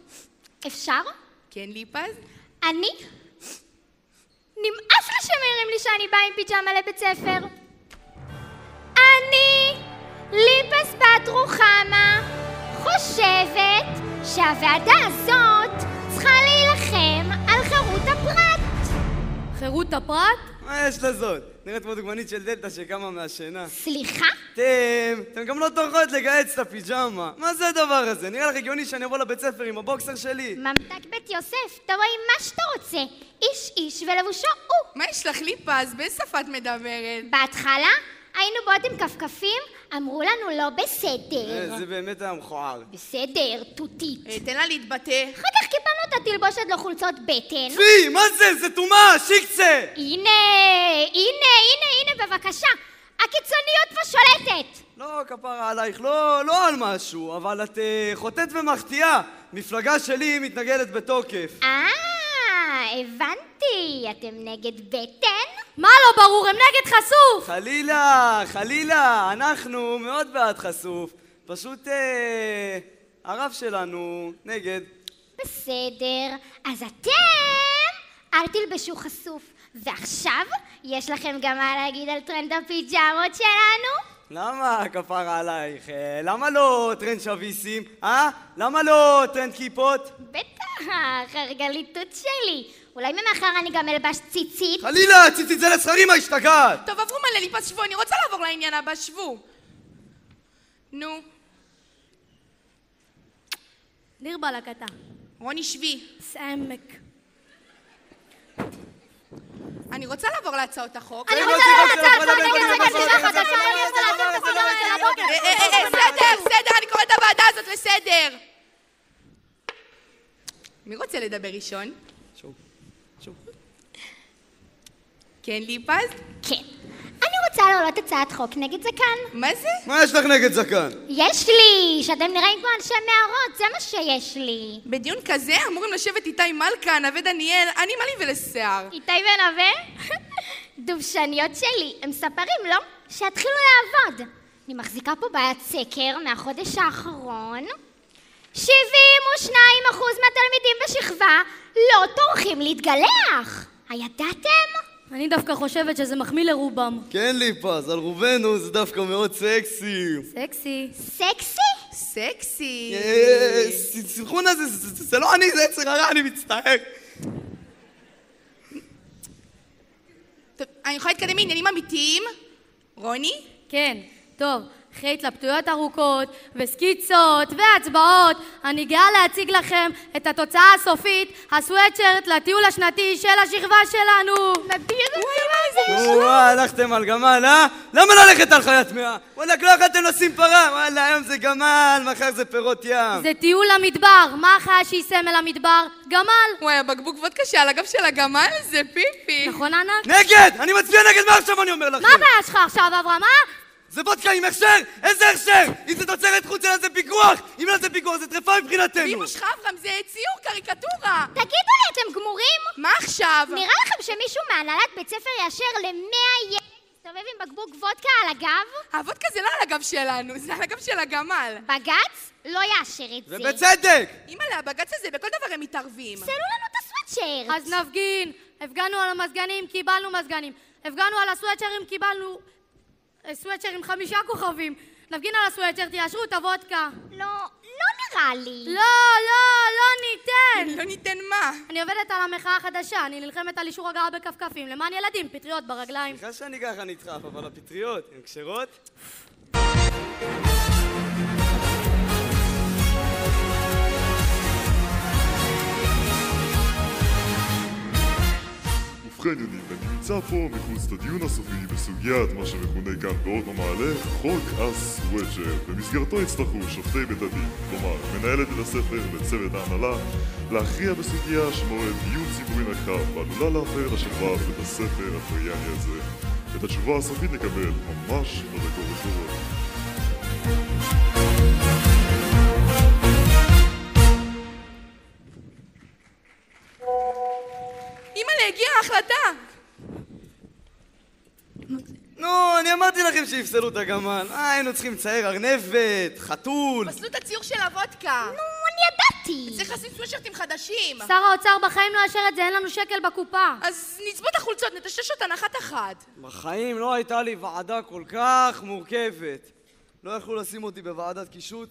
אפשר? כן, ליפז? אני? נמאס לי שמעירים לי שאני באה עם פיג'מה לבית ספר. אני, ליפז בת רוחמה, חושבת שהוועדה הזאת צריכה להילחם על חירות הפרט. חירות הפרט? מה יש לזאת? נראית כמו דוגמנית של דלתא שקמה מהשינה. סליחה? אתם גם לא טורחות לגייץ את הפיג'מה. מה זה הדבר הזה? נראה לך הגיוני שאני אבוא לבית ספר עם הבוקסר שלי? ממתק בית יוסף, תבוא עם מה שאתה רוצה. איש איש ולבושו הוא. מה יש לך ליפז? באיזה שפה את מדברת? בהתחלה היינו באות עם כפכפים, אמרו לנו לא בסדר. זה באמת היה מכוער. בסדר, תותית. תן לה להתבטא. אחר כך קיבלנו את התלבושת לחולצות בטן. פי, מה זה? זה טומאה, שיקצה! הנה, בבקשה. הקיצוניות פה שולטת. לא, כפרה עלייך, לא על משהו, אבל את חוטאת ומחטיאה. מפלגה שלי מתנגדת בתוקף. הבנתי. אתם נגד בטן? מה לא ברור? הם נגד חשוף! חלילה, אנחנו מאוד בעד חשוף. פשוט הרב שלנו נגד. בסדר, אז אתם אל תלבשו חשוף. ועכשיו יש לכם גם מה להגיד על טרנד הפיג'מות שלנו? למה כפרה עלייך? למה לא טרנד שוויסים? למה לא טרנד כיפות? בטח, הרגליתות שלי. אולי ממחר אני גם אלבש ציצית? חלילה, ציצית זה לסחרים, מה השתגעת? טוב, עברו מלא ליפז, שבו, אני רוצה לעבור לעניין הבא, שבו. נו. דיר בלקתה. רוני, שבי. סעמק. אני רוצה לעבור להצעות החוק. אני רוצה להצעת סדר, אני קוראת את הוועדה הזאת לסדר. מי רוצה לדבר ראשון? שוב. כן, ליפז? כן. אני רוצה להעלות הצעת חוק נגד זקן. מה זה? מה יש לך נגד זקן? יש לי! שאתם נראים כמו אנשי מערות, זה מה שיש לי. בדיון כזה אמורים לשבת איתי מלכה, נווה דניאל, אני מלי ולשיער. איתי ונווה? דובשניות שלי, הם מספרים, לא? שהתחילו לעבוד. אני מחזיקה פה בעיית סקר מהחודש האחרון. 72% מהתלמידים בשכבה לא טורחים להתגלח. הידעתם? אני דווקא חושבת שזה מחמיא לרובם. כן ליפז, על רובנו זה דווקא מאוד סקסי. סקסי. סקסי? סקסי. סלחון הזה, זה לא אני, זה יצר הרע, אני מצטער. טוב, אני יכולה להתקדם מעניינים אמיתיים? רוני? כן, טוב. אחרי התלבטויות ארוכות וסקיצות והצבעות, אני גאה להציג לכם את התוצאה הסופית, הסוואטשרט לטיול השנתי של השכבה שלנו. הלכתם על גמל, למה ללכת על חיית טמאה? וואלה, לא יכולתם לשים פרה. וואלה, היום זה גמל, מחר זה פירות ים. זה טיול למדבר. מה החיה שהיא סמל המדבר? גמל. וואי, הבקבוק וודקה שעל הגב של הגמל זה פיפי. נכון, ענת? נגד! אני מצביע נגד מה עכשיו אני אומר לכם. מה הבעיה שלך עכשיו, אברהם? זה וודקה עם הכשר! איזה הכשר? אם זה תוצרת חוץ, אין לזה פיקוח! אם אין לזה פיקוח, זה טרפה מבחינתנו! ואמא שלך, אברהם, זה ציור, קריקטורה! תגידו לי, אתם גמורים? מה עכשיו? נראה לכם שמישהו מהנהלת בית ספר יאשר ל100 ילד להסתובב עם בקבוק וודקה על הגב? הוודקה זה לא על הגב שלנו, זה על הגב של הגמל. בג"ץ לא יאשר את זה. ובצדק! אימא'לה, הבג"ץ הזה, בכל דבר הם מתערבים. סלו לנו את הסוואטשרט. אז נפגין. הפגנו על המזגנים, קיבלנו מזגנים. הפגנו על הסוואטשרים, קיבלנו סוואטשר עם 5 כוכבים. נפגין על הסוואטשר, תיאשרו את הוודקה. לא חלי. לא, לא, לא ניתן! לא ניתן מה? אני עובדת על המחאה החדשה, אני נלחמת על אישור הגעה בכפכפים, למען ילדים, פטריות ברגליים. סליחה שאני ככה נדחף, אבל הפטריות, הן כשרות? ובכן יניב, אני נמצא פה מחוץ לדיון הסופי בסוגיית מה שמכונה כאן בעוד המעלה חוק הסוואצ'ר. במסגרתו יצטרכו שופטי בית הדין, כלומר מנהלת בית הספר וצוות ההנהלה, להכריע בסוגיה שמועד דיון ציבורי נרחב ועלולה להפר את השכבה בבית הספר הטרייני הזה. את התשובה הסופית נקבל ממש בדקות הקרובות. אימא'לה, הגיעה ההחלטה! נו, אני אמרתי לכם שיפסלו את הגמל. היינו צריכים לצייר ארנבת, חתול. פסלו את הציור של הוודקה. נו, אני ידעתי. צריך לשים סווישרטים חדשים. שר האוצר בחיים לא יאשר את זה, אין לנו שקל בקופה. אז נצבע את החולצות, נטשש אותן אחת. בחיים לא הייתה לי ועדה כל כך מורכבת. לא יכלו לשים אותי בוועדת קישוט?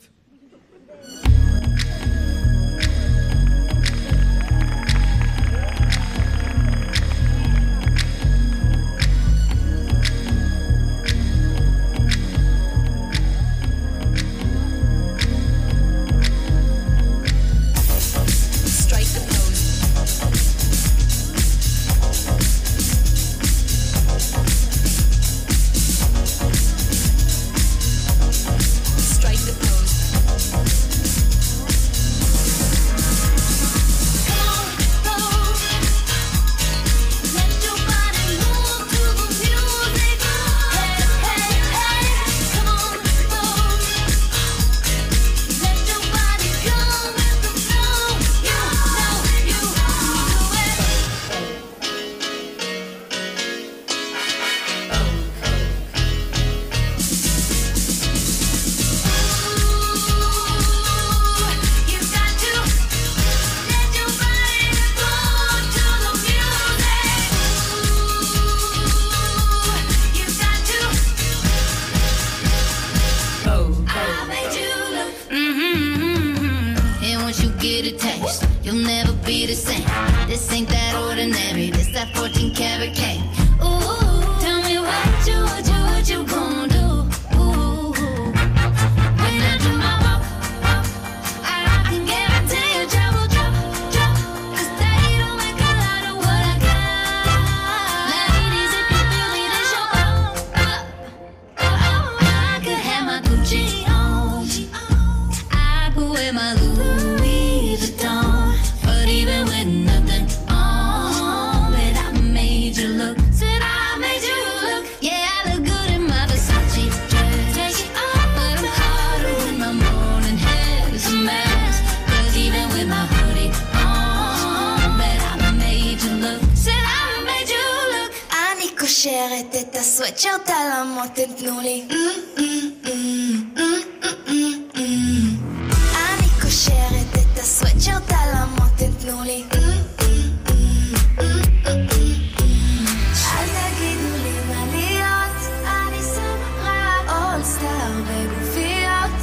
קושרת את הסוואטשרט על המותן, תנו לי. אני קושרת את הסוואטשרט על המותן, תנו לי. אל תגידו לי מה להיות, אני שמה רק אולסטאר בגופיות.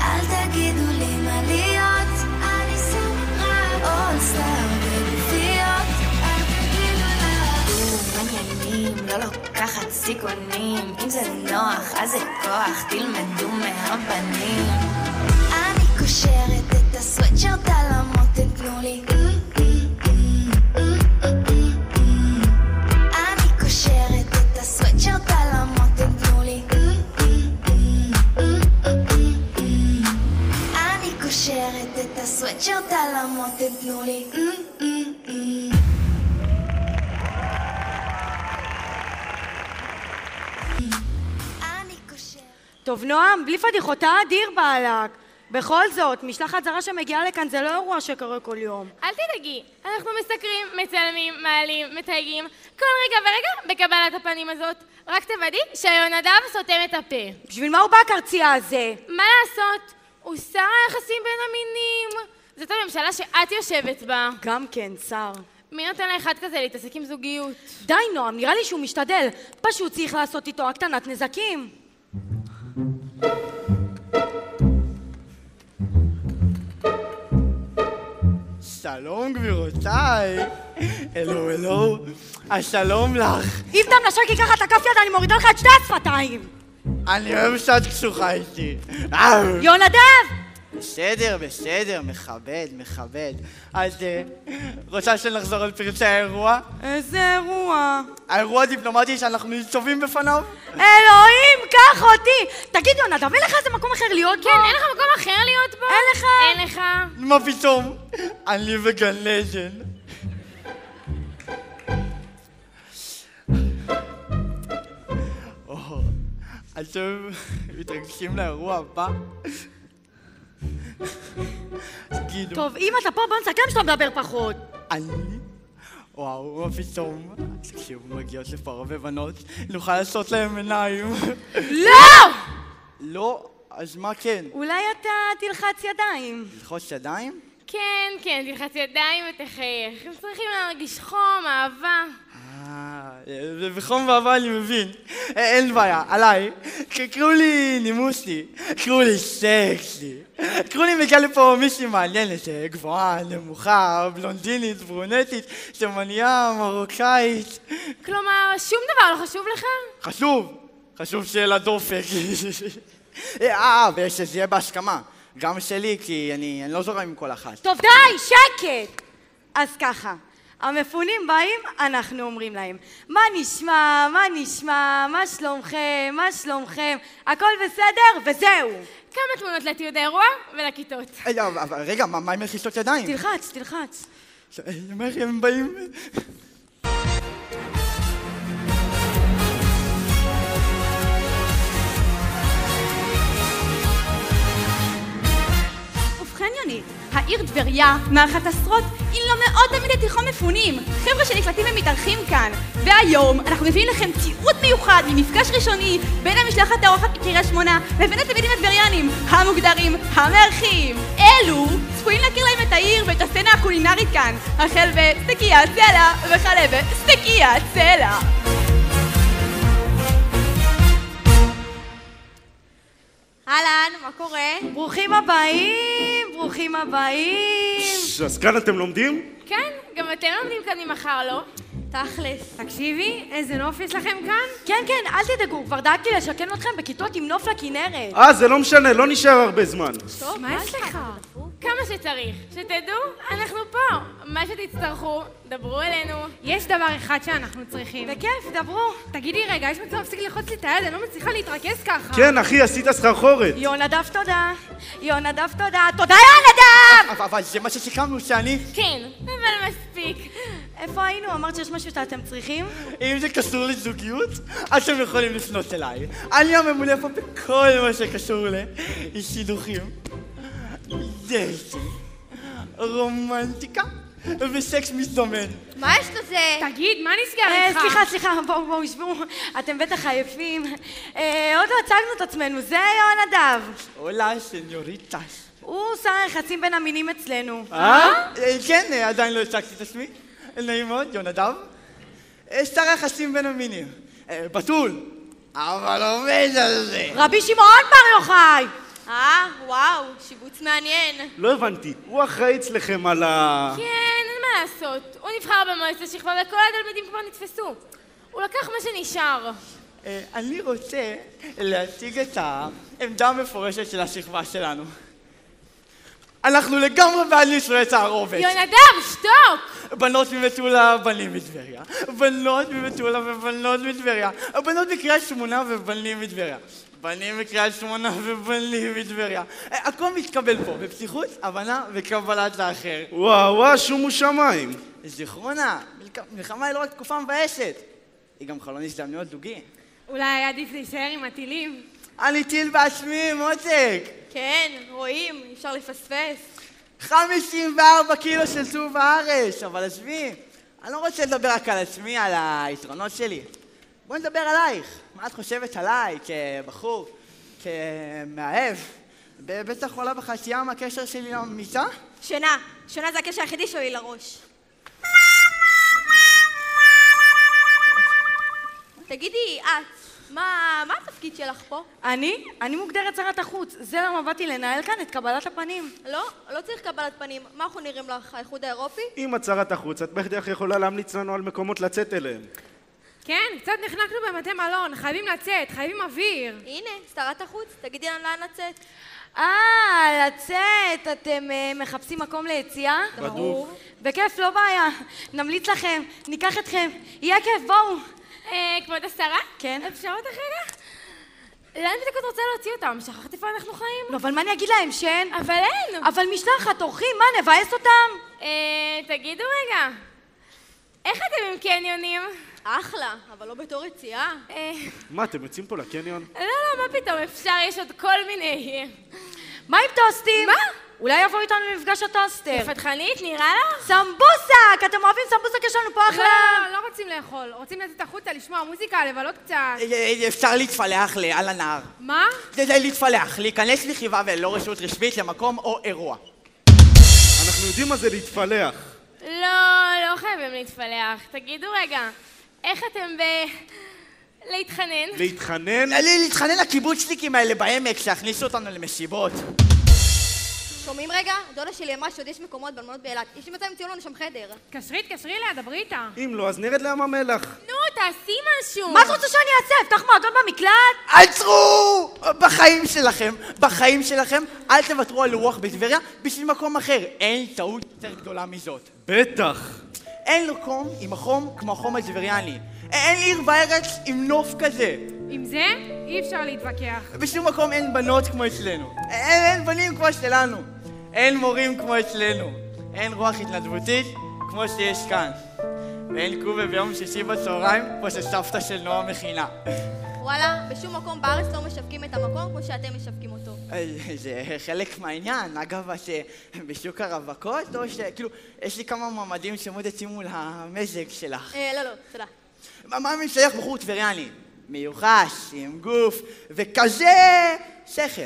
אל תגידו לי מה להיות, אני שמה רק אולסטאר בגופיות. לא לוקחת סיכונים, אם זה נוח אז זה כוח, תלמדו מהבנים. אני קושרת את הסוואטשרט על המותן, תנו לי. אני קושרת את הסוואטשרט על המותן, תנו לי. אני קושרת את הסוואטשרט על המותן, תנו לי. טוב נועם, בלי פדיחותה אדיר בעלק. בכל זאת, משלחת זרה שמגיעה לכאן זה לא אירוע שקורה כל יום. אל תדאגי, אנחנו מסקרים, מצלמים, מעלים, מתייגים כל רגע ורגע בקבלת הפנים הזאת. רק תוודאי שיונדב סותם את הפה. בשביל מה הוא בא הקרצייה הזה? מה לעשות? הוא שר היחסים בין המינים. זאת הממשלה שאת יושבת בה. גם כן, שר. מי נותן לאחד כזה להתעסק עם זוגיות? די נועם, נראה לי שהוא משתדל. פשוט צריך לעשות איתו הקטנת נזקים. שלום גבירותיי. אלו, השלום לך. אם אתה מנשק לי ככה את הכף יד, אני מורידה לך את שתי השפתיים. אני אוהב שאת קשוחה איתי. יונדב! בסדר, מכבד. אז רוצה שנחזור על פרצי האירוע? איזה אירוע? האירוע הדיפלומטי שאנחנו ניצבים בפניו? אלוהים, קח אותי! תגיד יונדב, אין לך איזה מקום אחר להיות בו? כן, אין לך מקום אחר להיות בו? אין לך. מה פתאום? אני וגן עדן. אתם מתרגשים לאירוע הבא? תגידו. טוב, אם אתה פה, בוא נסכם שאתה מדבר פחות. אני? וואו, מה פתאום? תקשיבו, מגיעות לפה הרבה בנות, נוכל לעשות להם עיניים. לא! לא? אז מה כן? אולי אתה תלחץ ידיים. תלחץ ידיים? כן, תלחץ ידיים ותחייך. הם צריכים להרגיש חום, אהבה. בחום ואהבה אני מבין. אין בעיה, עליי. קראו לי נימוסי, קראו לי סקסי. קראו לי מגיע לפה מישהי מעניינת, גבוהה, נמוכה, בלונדינית, ברונטית, תימניה, מרוקאית. כלומר, שום דבר לא חשוב לך? חשוב שיהיה לה דופק. ושזה יהיה בהסכמה. גם שלי, כי אני לא זורם עם כל אחת. טוב, די, שקט! אז ככה, המפונים באים, אנחנו אומרים להם, מה נשמע, מה שלומכם, הכל בסדר, וזהו. כמה תמונות לתיעוד האירוע ולכיתות. אבל רגע, מה עם לחיצות ידיים? תלחץ. הם באים... חניונית. העיר טבריה מארחת עשרות, אם לא מאות תלמידי תיכון מפונים, חבר'ה שנקלטים ומתארחים כאן. והיום אנחנו מביאים לכם תיעוד מיוחד ממפגש ראשוני בין המשלחת האורחת מקריית שמונה לבין התלמידים הטבריאנים המוגדרים המארחים. אלו צפויים להכיר להם את העיר ואת הסצנה הקולינרית כאן, החל בסטקיית סלע וכלה בסטקיית סלע. אהלן, מה קורה? ברוכים הבאים. אז כאן אתם לומדים? כן, גם אתם לומדים כאן ממחר, לא? תכלס. תקשיבי, איזה נוף יש לכם כאן? כן, אל תדאגו, כבר דאגתי לשכן אתכם בכיתות עם נוף לכנרת. זה לא משנה, לא נשאר הרבה זמן. טוב, מה יש לך? כמה שצריך. שתדעו, אנחנו פה. מה שתצטרכו, דברו אלינו. יש דבר אחד שאנחנו צריכים. בכיף, דברו. תגידי רגע, יש מצב להפסיק ללחוץ לי את היד, אני לא מצליחה להתרכז ככה. כן, אחי, עשית סחרחורת. יונדב, תודה. תודה, יונדב! אבל זה מה שסיכמנו, שאני... כן, אבל מספיק. איפה היינו? אמרת שיש משהו שאתם צריכים? אם זה קשור לזוגיות, אתם יכולים לפנות אליי. אני הממונה פה בכל מה שקשור לשידוכים. דייטים, רומנטיקה וסקס מזדמן. מה יש לזה? תגיד, מה נסגר איתך? סליחה, בואו, שבו. אתם בטח עייפים. עוד לא הצגנו את עצמנו, זה יונדב. הולה, סניוריטס. הוא שר היחסים בין המינים אצלנו. כן, עדיין לא הצגתי את עצמי. נעים מאוד, יונדב. שר היחסים בין המינים. בתול. אבל עומד על זה. רבי שמעון בר יוחאי. וואו, שיבוץ מעניין. לא הבנתי, הוא אחראי אצלכם על ה... כן, אין מה לעשות. הוא נבחר במועצת השכבה וכל התלמידים כבר נתפסו. הוא לקח מה שנשאר. אני רוצה להציג את העמדה המפורשת של השכבה שלנו. אנחנו לגמרי בעד נישואי תערובת. יונדב, שתוק! בנות ממטולה, בנים מטבריה. בנות ממטולה ובנות מטבריה. בנות מקריית שמונה ובנים מטבריה. בנים מקריית שמונה ובנים מטבריה. הכל מתקבל פה, בפתיחות, הבנה וקבלת האחר. וואו, שומו שמיים. זיכרונה, מלחמה היא לא רק תקופה מבאסת. היא גם חלון הזדמנויות זוגי. אולי היה עדיף להישאר עם הטילים. אני טיל בעצמי, מותק. כן, רואים, אי אפשר לפספס. 54 קילו של טוב הארץ, אבל עזבי, אני לא רוצה לדבר רק על עצמי, על היתרונות שלי. בואי נדבר עלייך. מה את חושבת עליי כבחור, כמאהב? בטח עולה בחצייה מהקשר שלי למיטה? שינה זה הקשר היחידי שלי לראש. תגידי, את, מה התפקיד שלך פה? אני מוגדרת שרת החוץ. זה למה באתי לנהל כאן את קבלת הפנים. לא צריך קבלת פנים. מה אנחנו נראים לך, האיחוד האירופי? אם את שרת החוץ, את בטח יכולה להמליץ לנו על מקומות לצאת אליהם. כן, קצת נחנקנו במטה מלון, חייבים לצאת, חייבים אוויר. הנה, שרת החוץ, תגידי לנו לאן לצאת. לצאת, אתם מחפשים מקום ליציאה? בדוק. בכיף, לא בעיה. נמליץ לכם, ניקח אתכם. יהיה כיף, בואו. כבוד השרה? כן? אפשר אותך רגע? לאן בדיוק את רוצה להוציא אותם? שכחת איפה אנחנו חיים? לא, אבל מה אני אגיד להם, שאין? אבל אין! אבל משלחת, אורחים, מה, נבאס אותם? תגידו רגע, איך אתם עם קניונים? אחלה, אבל לא בתור יציאה. מה, אתם יוצאים פה לקניון? לא, מה פתאום, אפשר, יש עוד כל מיני... מה עם טוסטים? מה? אולי יבואו איתנו למפגש הטוסטר. פתחנית, נראה לך? סמבוסק! אתם אוהבים סמבוסק? יש לנו פה אחלה... לא רוצים לאכול. רוצים לצאת החוצה, לשמוע מוזיקה, לבלות קצת. אפשר להתפלח על הנהר. מה? זה להתפלח, להיכנס לחיבה ולא רשות רשמית למקום או אירוע. אנחנו יודעים מה זה להתפלח. לא חייבים להתפלח. תגידו רגע, איך אתם להתחנן? להתחנן? להתחנן לקיבוצניקים האלה בעמק שהכניסו אותנו למסיבות. שומעים רגע? דודה שלי אמרה שעוד יש מקומות באלמנות באילת. יש לי 200 ציון לנו שם חדר. קשרי אליה, דברי איתה. אם לא, אז נרד לים המלח. נו, תעשי משהו. מה את רוצה שאני אעשה? אפתח מועדון במקלט? עצרו! בחיים שלכם, אל תוותרו על רוח בטבריה בשביל מקום אחר. אין טעות יותר גדולה מזאת. בטח. אין מקום עם החום כמו החום הטבריאני. אין עיר בארץ עם נוף כזה. עם זה אי אפשר להתווכח. בשום מקום אין בנות כמו אצלנו. אין בנים כמו שלנו. אין מורים כמו אצלנו. אין רוח התנדבותית כמו שיש כאן. ואין קובה ביום שישי בצהריים כמו שסבתא של נועה מכינה. וואלה, בשום מקום בארץ לא משווקים את המקום כמו שאתם משווקים אותו. זה חלק מהעניין. אגב, את בשוק הרווקות או כאילו, יש לי כמה מועמדים שמאוד יתאימו למזג שלך. לא, תודה. מה משייך בחור טבריאני? מיוחש, עם גוף, וכזה שכל.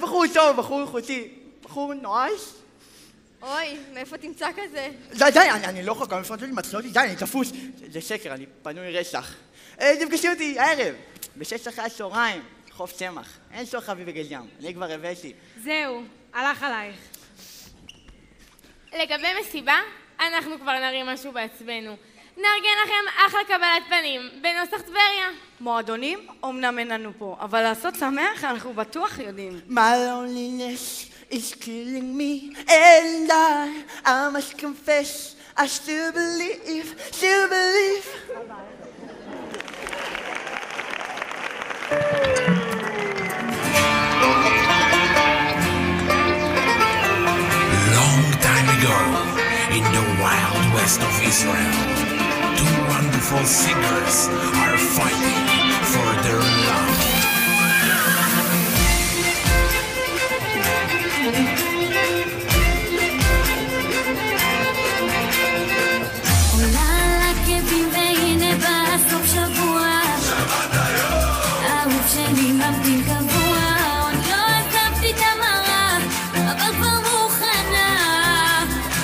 בחור טוב, בחור איכותי, בחור נועש. אוי, מאיפה תמצא כזה? די, אני לא יכול, גם לפנות לי מצלות לי, די, אני תפוס. זה שקר, אני פנוי רצח. תפגשי אותי הערב, ב6 אחרי הצהריים, חוף צמח. אין שור חביב בגל ים, אני כבר הבאתי. זהו, הלך עלייך. לגבי מסיבה, אנחנו כבר נרים משהו בעצמנו. נארגן לכם אחלה קבלת פנים, בנוסח טבריה. מועדונים? אומנם אין לנו פה, אבל לעשות שמח אנחנו בטוח יודעים. My loneliness is killing me and I must confess I still believe Long time ago, in the wild west of Israel, two wonderful singers are fighting for their love. עולה על עקבים והנה בסוף שבוע שבת היום אהוב שלי ממתין קבוע עוד לא עזבתי את המראה אבל כבר מוכנה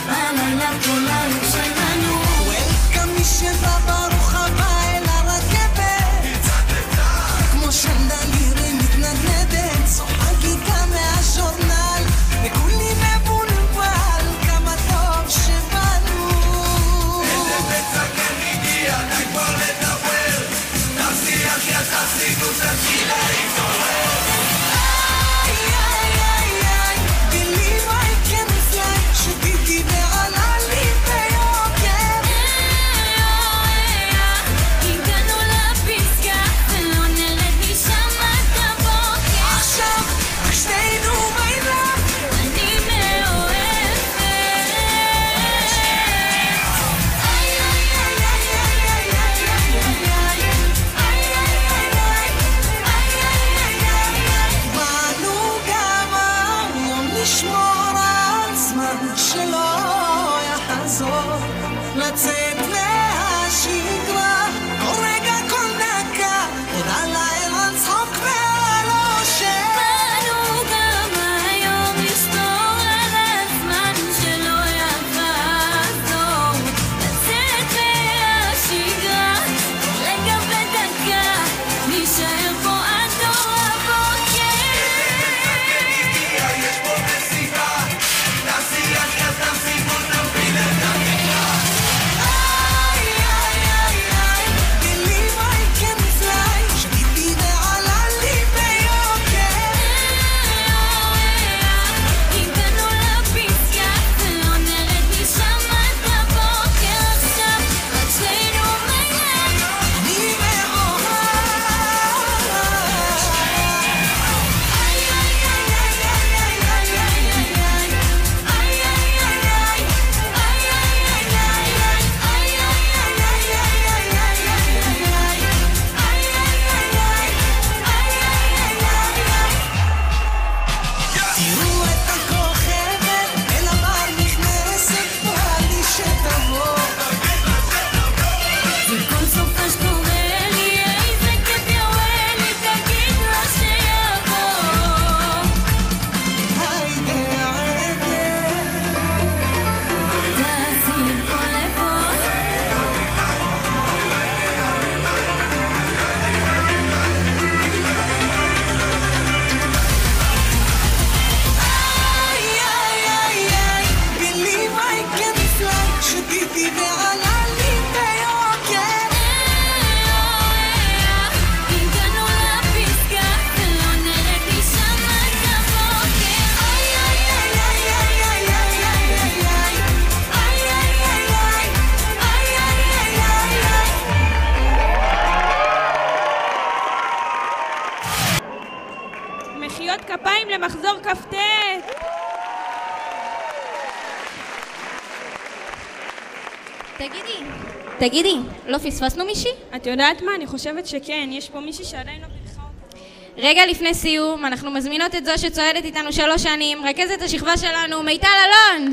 הלילה כל הלב שלנו Welcome מי שבא ברוך הבא אל הרכבת כמו שנדלירי מתנדנדת זו חגיגה מהז'ורנל וכולי מבולבל כמה טוב שבאנו איזה בצגן הגיע די כבר לדבר תפסיח יא תפסיקו תתחילה להתעורר מחיאות כפיים למחזור כ"ט. תגידי, לא פספסנו מישהי? את יודעת מה? אני חושבת שכן, יש פה מישהי שעדיין לא בירכה אותה. רגע לפני סיום, אנחנו מזמינות את זו שצועדת איתנו 3 שנים, רכזת השכבה שלנו, מיטל אלון!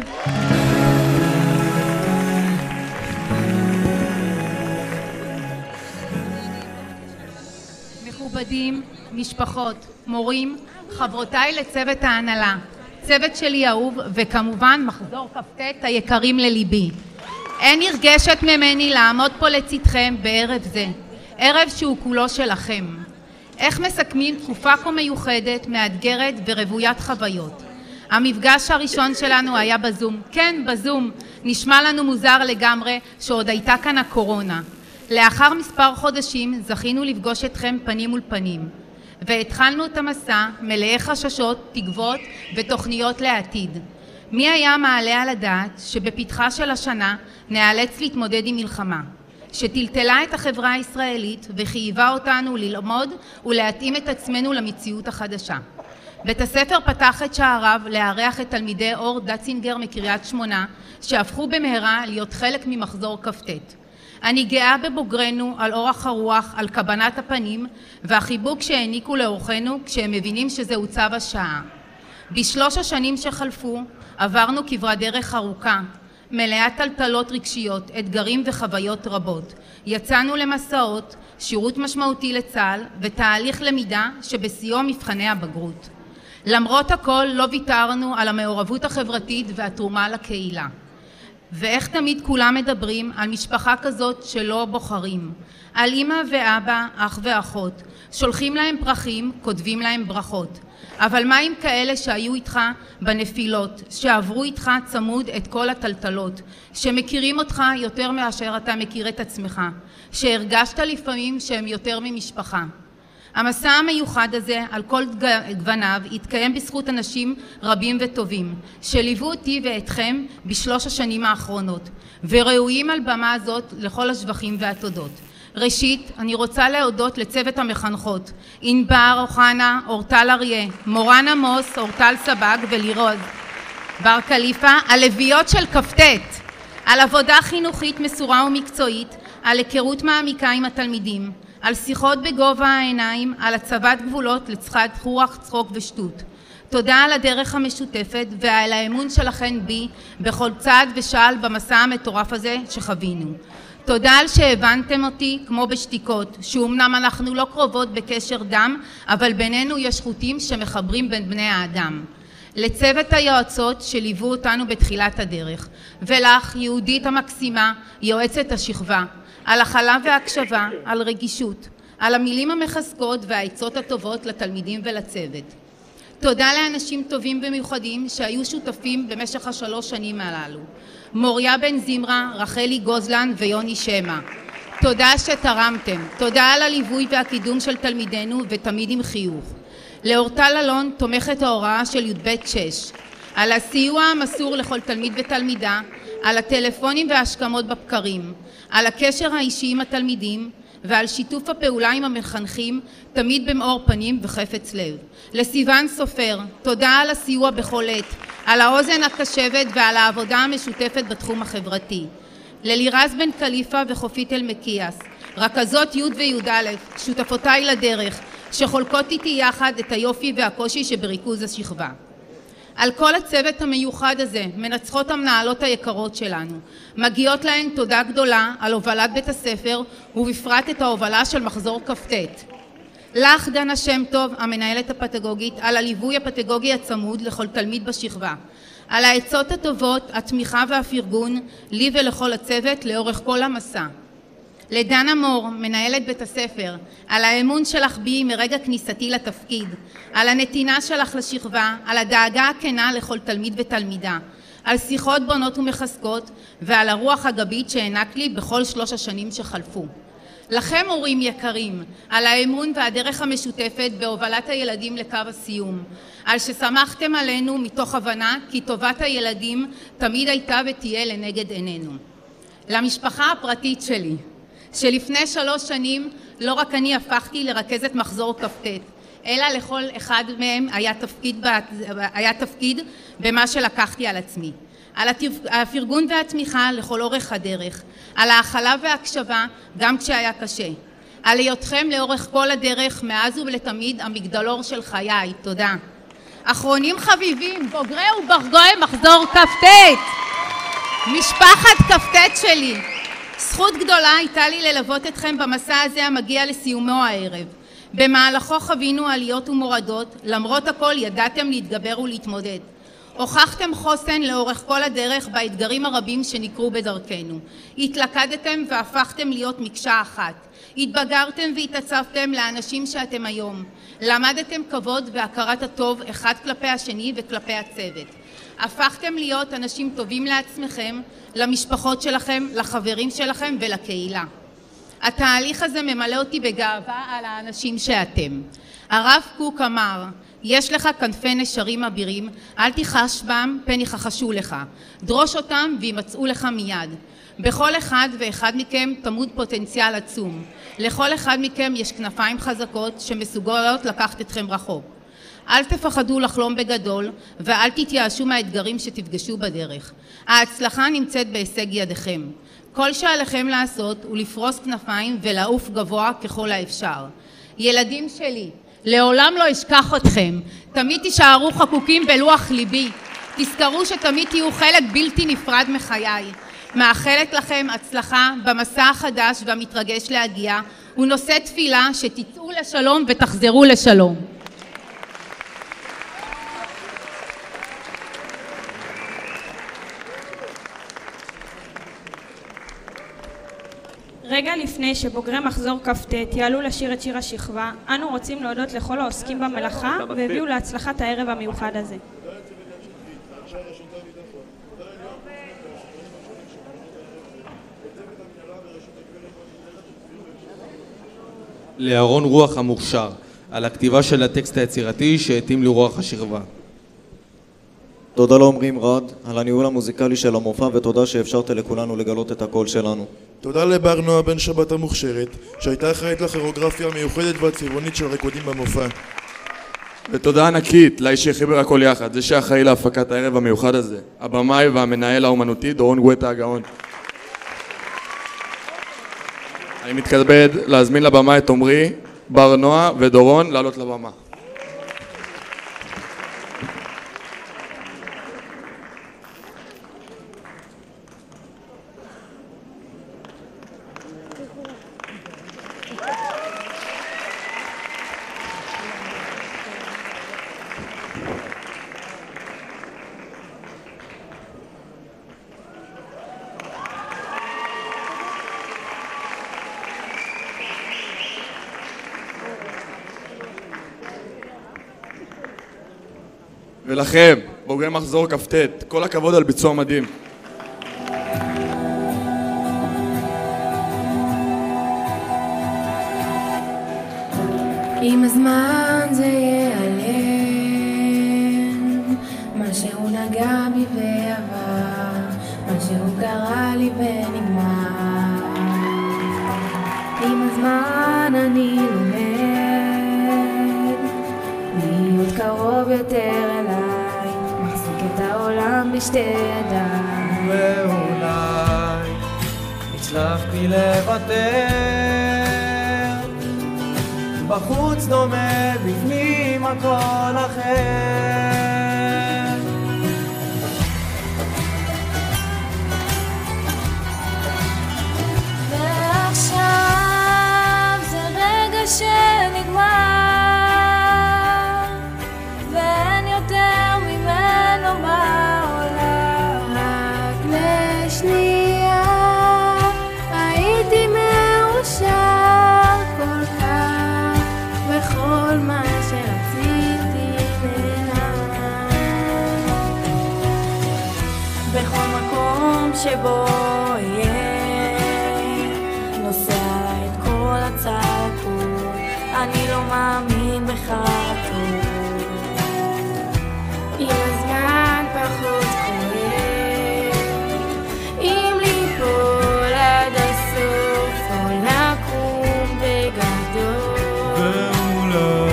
מכובדים, משפחות, מורים, חברותיי לצוות ההנהלה, צוות שלי אהוב, וכמובן מחזור כ"ט היקרים לליבי. אין נרגשת ממני לעמוד פה לצדכם בערב זה, ערב שהוא כולו שלכם. איך מסכמים תקופה כה מיוחדת, מאתגרת ורוויית חוויות. המפגש הראשון שלנו היה בזום. כן, בזום. נשמע לנו מוזר לגמרי שעוד הייתה כאן הקורונה. לאחר מספר חודשים זכינו לפגוש אתכם פנים מול פנים. והתחלנו את המסע מלאי חששות, תקוות ותוכניות לעתיד. מי היה מעלה על הדעת שבפתחה של השנה נאלץ להתמודד עם מלחמה, שטלטלה את החברה הישראלית וחייבה אותנו ללמוד ולהתאים את עצמנו למציאות החדשה. בית הספר פתח את שעריו לארח את תלמידי אור דצינגר מקריית שמונה, שהפכו במהרה להיות חלק ממחזור כ"ט. אני גאה בבוגרנו על אורח הרוח, על כוונת הפנים והחיבוק שהעניקו לאורחנו כשהם מבינים שזהו צו השעה. ב3 השנים שחלפו עברנו כברת דרך ארוכה, מלאת טלטלות רגשיות, אתגרים וחוויות רבות. יצאנו למסעות, שירות משמעותי לצה"ל ותהליך למידה שבשיאו מבחני הבגרות. למרות הכל לא ויתרנו על המעורבות החברתית והתרומה לקהילה. ואיך תמיד כולם מדברים על משפחה כזאת שלא בוחרים, על אמא ואבא, אח ואחות, שולחים להם פרחים, כותבים להם ברכות. אבל מה עם כאלה שהיו איתך בנפילות, שעברו איתך צמוד את כל הטלטלות, שמכירים אותך יותר מאשר אתה מכיר את עצמך, שהרגשת לפעמים שהם יותר ממשפחה? המסע המיוחד הזה על כל גווניו התקיים בזכות אנשים רבים וטובים שליוו אותי ואתכם ב3 השנים האחרונות וראויים על במה הזאת לכל השבחים והתודות. ראשית, אני רוצה להודות לצוות המחנכות, ענבר אוחנה, אורטל אריה, מורן עמוס, אורטל סבג ולירוז בר קליפה, הלוויות של כ"ט, על עבודה חינוכית מסורה ומקצועית, על היכרות מעמיקה עם התלמידים, על שיחות בגובה העיניים, על הצבת גבולות לצחוק, רוח, צחוק ושטות. תודה על הדרך המשותפת ועל האמון שלכן בי בכל צעד ושעל במסע המטורף הזה שחווינו. תודה על שהבנתם אותי כמו בשתיקות, שאומנם אנחנו לא קרובות בקשר דם, אבל בינינו יש חוטים שמחברים בין בני האדם. לצוות היועצות שליוו אותנו בתחילת הדרך, ולך, יהודית המקסימה, יועצת השכבה, על הכלה והקשבה, על רגישות, על המילים המחזקות והעצות הטובות לתלמידים ולצוות. תודה לאנשים טובים במיוחדים שהיו שותפים במשך 3 שנים הללו. מוריה בן זמרה, רחלי גוזלן ויוני שמה. תודה שתרמתם. תודה על הליווי והקידום של תלמידינו ותמיד עם חיוך. לאורטל אלון, תומכת ההוראה של י"ב-6. על הסיוע המסור לכל תלמיד ותלמידה, על הטלפונים וההשכמות בבקרים, על הקשר האישי עם התלמידים ועל שיתוף הפעולה עם המחנכים, תמיד במאור פנים וחפץ לב. לסיוון סופר, תודה על הסיוע בכל עת, על האוזן הקשבת ועל העבודה המשותפת בתחום החברתי. ללירז בן קליפה וחופית אלמקיאס, רכזות י' וי"א, שותפותיי לדרך, שחולקות איתי יחד את היופי והקושי שבריכוז השכבה. על כל הצוות המיוחד הזה, מנצחות המנהלות היקרות שלנו. מגיעות להן תודה גדולה על הובלת בית הספר, ובפרט את ההובלה של מחזור כ"ט. לך דנה שם טוב, המנהלת הפדגוגית, על הליווי הפדגוגי הצמוד לכל תלמיד בשכבה. על העצות הטובות, התמיכה והפרגון, לי ולכל הצוות לאורך כל המסע. לדנה מור, מנהלת בית הספר, על האמון שלך בי מרגע כניסתי לתפקיד, על הנתינה שלך לשכבה, על הדאגה הכנה לכל תלמיד ותלמידה, על שיחות בונות ומחזקות ועל הרוח הגבית שהענק לי בכל 3 השנים שחלפו. לכם הורים יקרים, על האמון והדרך המשותפת בהובלת הילדים לקו הסיום, על ששמחתם עלינו מתוך הבנה כי טובת הילדים תמיד הייתה ותהיה לנגד עינינו. למשפחה הפרטית שלי, שלפני 3 שנים לא רק אני הפכתי לרכזת מחזור כ"ט, אלא לכל אחד מהם היה תפקיד במה שלקחתי על עצמי. על הפרגון והתמיכה לכל אורך הדרך, על ההכלה וההקשבה גם כשהיה קשה, על היותכם לאורך כל הדרך מאז ולתמיד המגדלור של חיי. תודה. אחרונים חביבים, בוגרי ובוגרי מחזור כ"ט, משפחת כ"ט שלי, זכות גדולה הייתה לי ללוות אתכם במסע הזה המגיע לסיומו הערב. במהלכו חווינו עליות ומורדות, למרות הכל ידעתם להתגבר ולהתמודד. הוכחתם חוסן לאורך כל הדרך באתגרים הרבים שנקרו בדרכנו. התלכדתם והפכתם להיות מקשה אחת. התבגרתם והתעצבתם לאנשים שאתם היום. למדתם כבוד והכרת הטוב אחד כלפי השני וכלפי הצוות. הפכתם להיות אנשים טובים לעצמכם, למשפחות שלכם, לחברים שלכם ולקהילה. התהליך הזה ממלא אותי בגאווה על האנשים שאתם. הרב קוק אמר, יש לך כנפי נשרים אבירים, אל תחש בם פן יחשו לך. דרוש אותם וימצאו לך מיד. בכל אחד ואחד מכם תמוד פוטנציאל עצום. לכל אחד מכם יש כנפיים חזקות שמסוגלות לקחת אתכם רחוק. אל תפחדו לחלום בגדול ואל תתייאשו מהאתגרים שתפגשו בדרך. ההצלחה נמצאת בהישג ידיכם. כל שעליכם לעשות הוא לפרוס כנפיים ולעוף גבוה ככל האפשר. ילדים שלי, לעולם לא אשכח אתכם. תמיד תישארו חקוקים בלוח ליבי. תזכרו שתמיד תהיו חלק בלתי נפרד מחיי. מאחלת לכם הצלחה במסע החדש והמתרגש להגיע, ונושא תפילה שתצאו לשלום ותחזרו לשלום. רגע לפני שבוגרי מחזור כ"ט יעלו לשיר את שיר השכבה, אנו רוצים להודות לכל העוסקים במלאכה והביאו להצלחת הערב המיוחד הזה. לאהרון רוח המוכשר, על הכתיבה של הטקסט היצירתי שהתאים לרוח השכבה. תודה לעומרי מרד על הניהול המוזיקלי של המופע, ותודה שאפשרת לכולנו לגלות את הקול שלנו. תודה לבר נועה בן שבת המוכשרת, שהייתה אחראית לכירוגרפיה המיוחדת והצבעונית של ריקודים במופע. ותודה ענקית לאיש שחיבר הכל יחד, זה שאחראי להפקת הערב המיוחד הזה, הבמאי והמנהל האומנותי דורון גואטה הגאון. אני מתכבד להזמין לבמה את עומרי, בר נועה ודורון לעלות לבמה. ולכם, בוגרי מחזור כ"ט, כל הכבוד על ביצוע מדהים. עם הזמן זה ייעלם, מה שהוא נגע בי ועבר, מה שהוא קרא לי ונגמר. עם הזמן אני לומד להיות קרוב יותר אליי, מחזיק את העולם בשתי ידיים. ואולי הצלחתי לוותר, בחוץ דומה, בפנים הכל אחר. ועכשיו זה רגע שנגמר, ואין יותר ממנו בעולם. רק לשנייה הייתי מאושר כל כך, וכל מה שרציתי נעלם. בכל מקום שבו נוסע את כל הצעקות, אני לא מאמין בך טוב. עם הזמן פחות כואב, אם ליפול עד הסוף או לקום בגדול. ואולי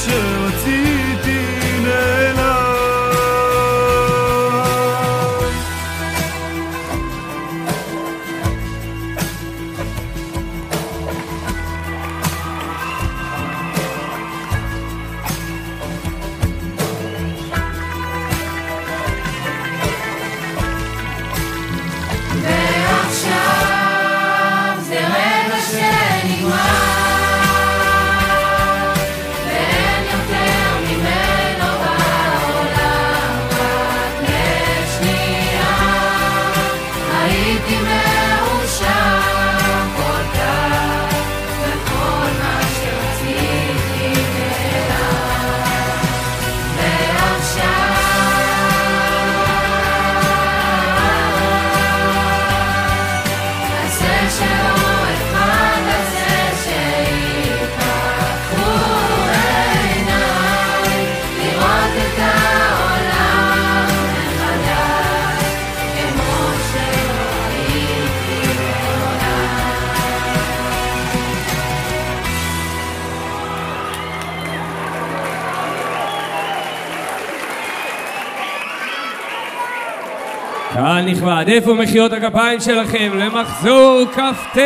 שרציתי נעלם. ועכשיו זה רגע שנגמר ואין יותר ממנו בעולם, רק לשנייה הייתי מאושר כל כך וכל מה שרציתי נעלם. ועכשיו הזה שלא אחד הזה שיפקחו עיניי לראות את העולם מחדש כמו שלא הייתי מעולם. קהל נכבד, איפה מחיאות הכפיים שלכם למחזור כ"ט?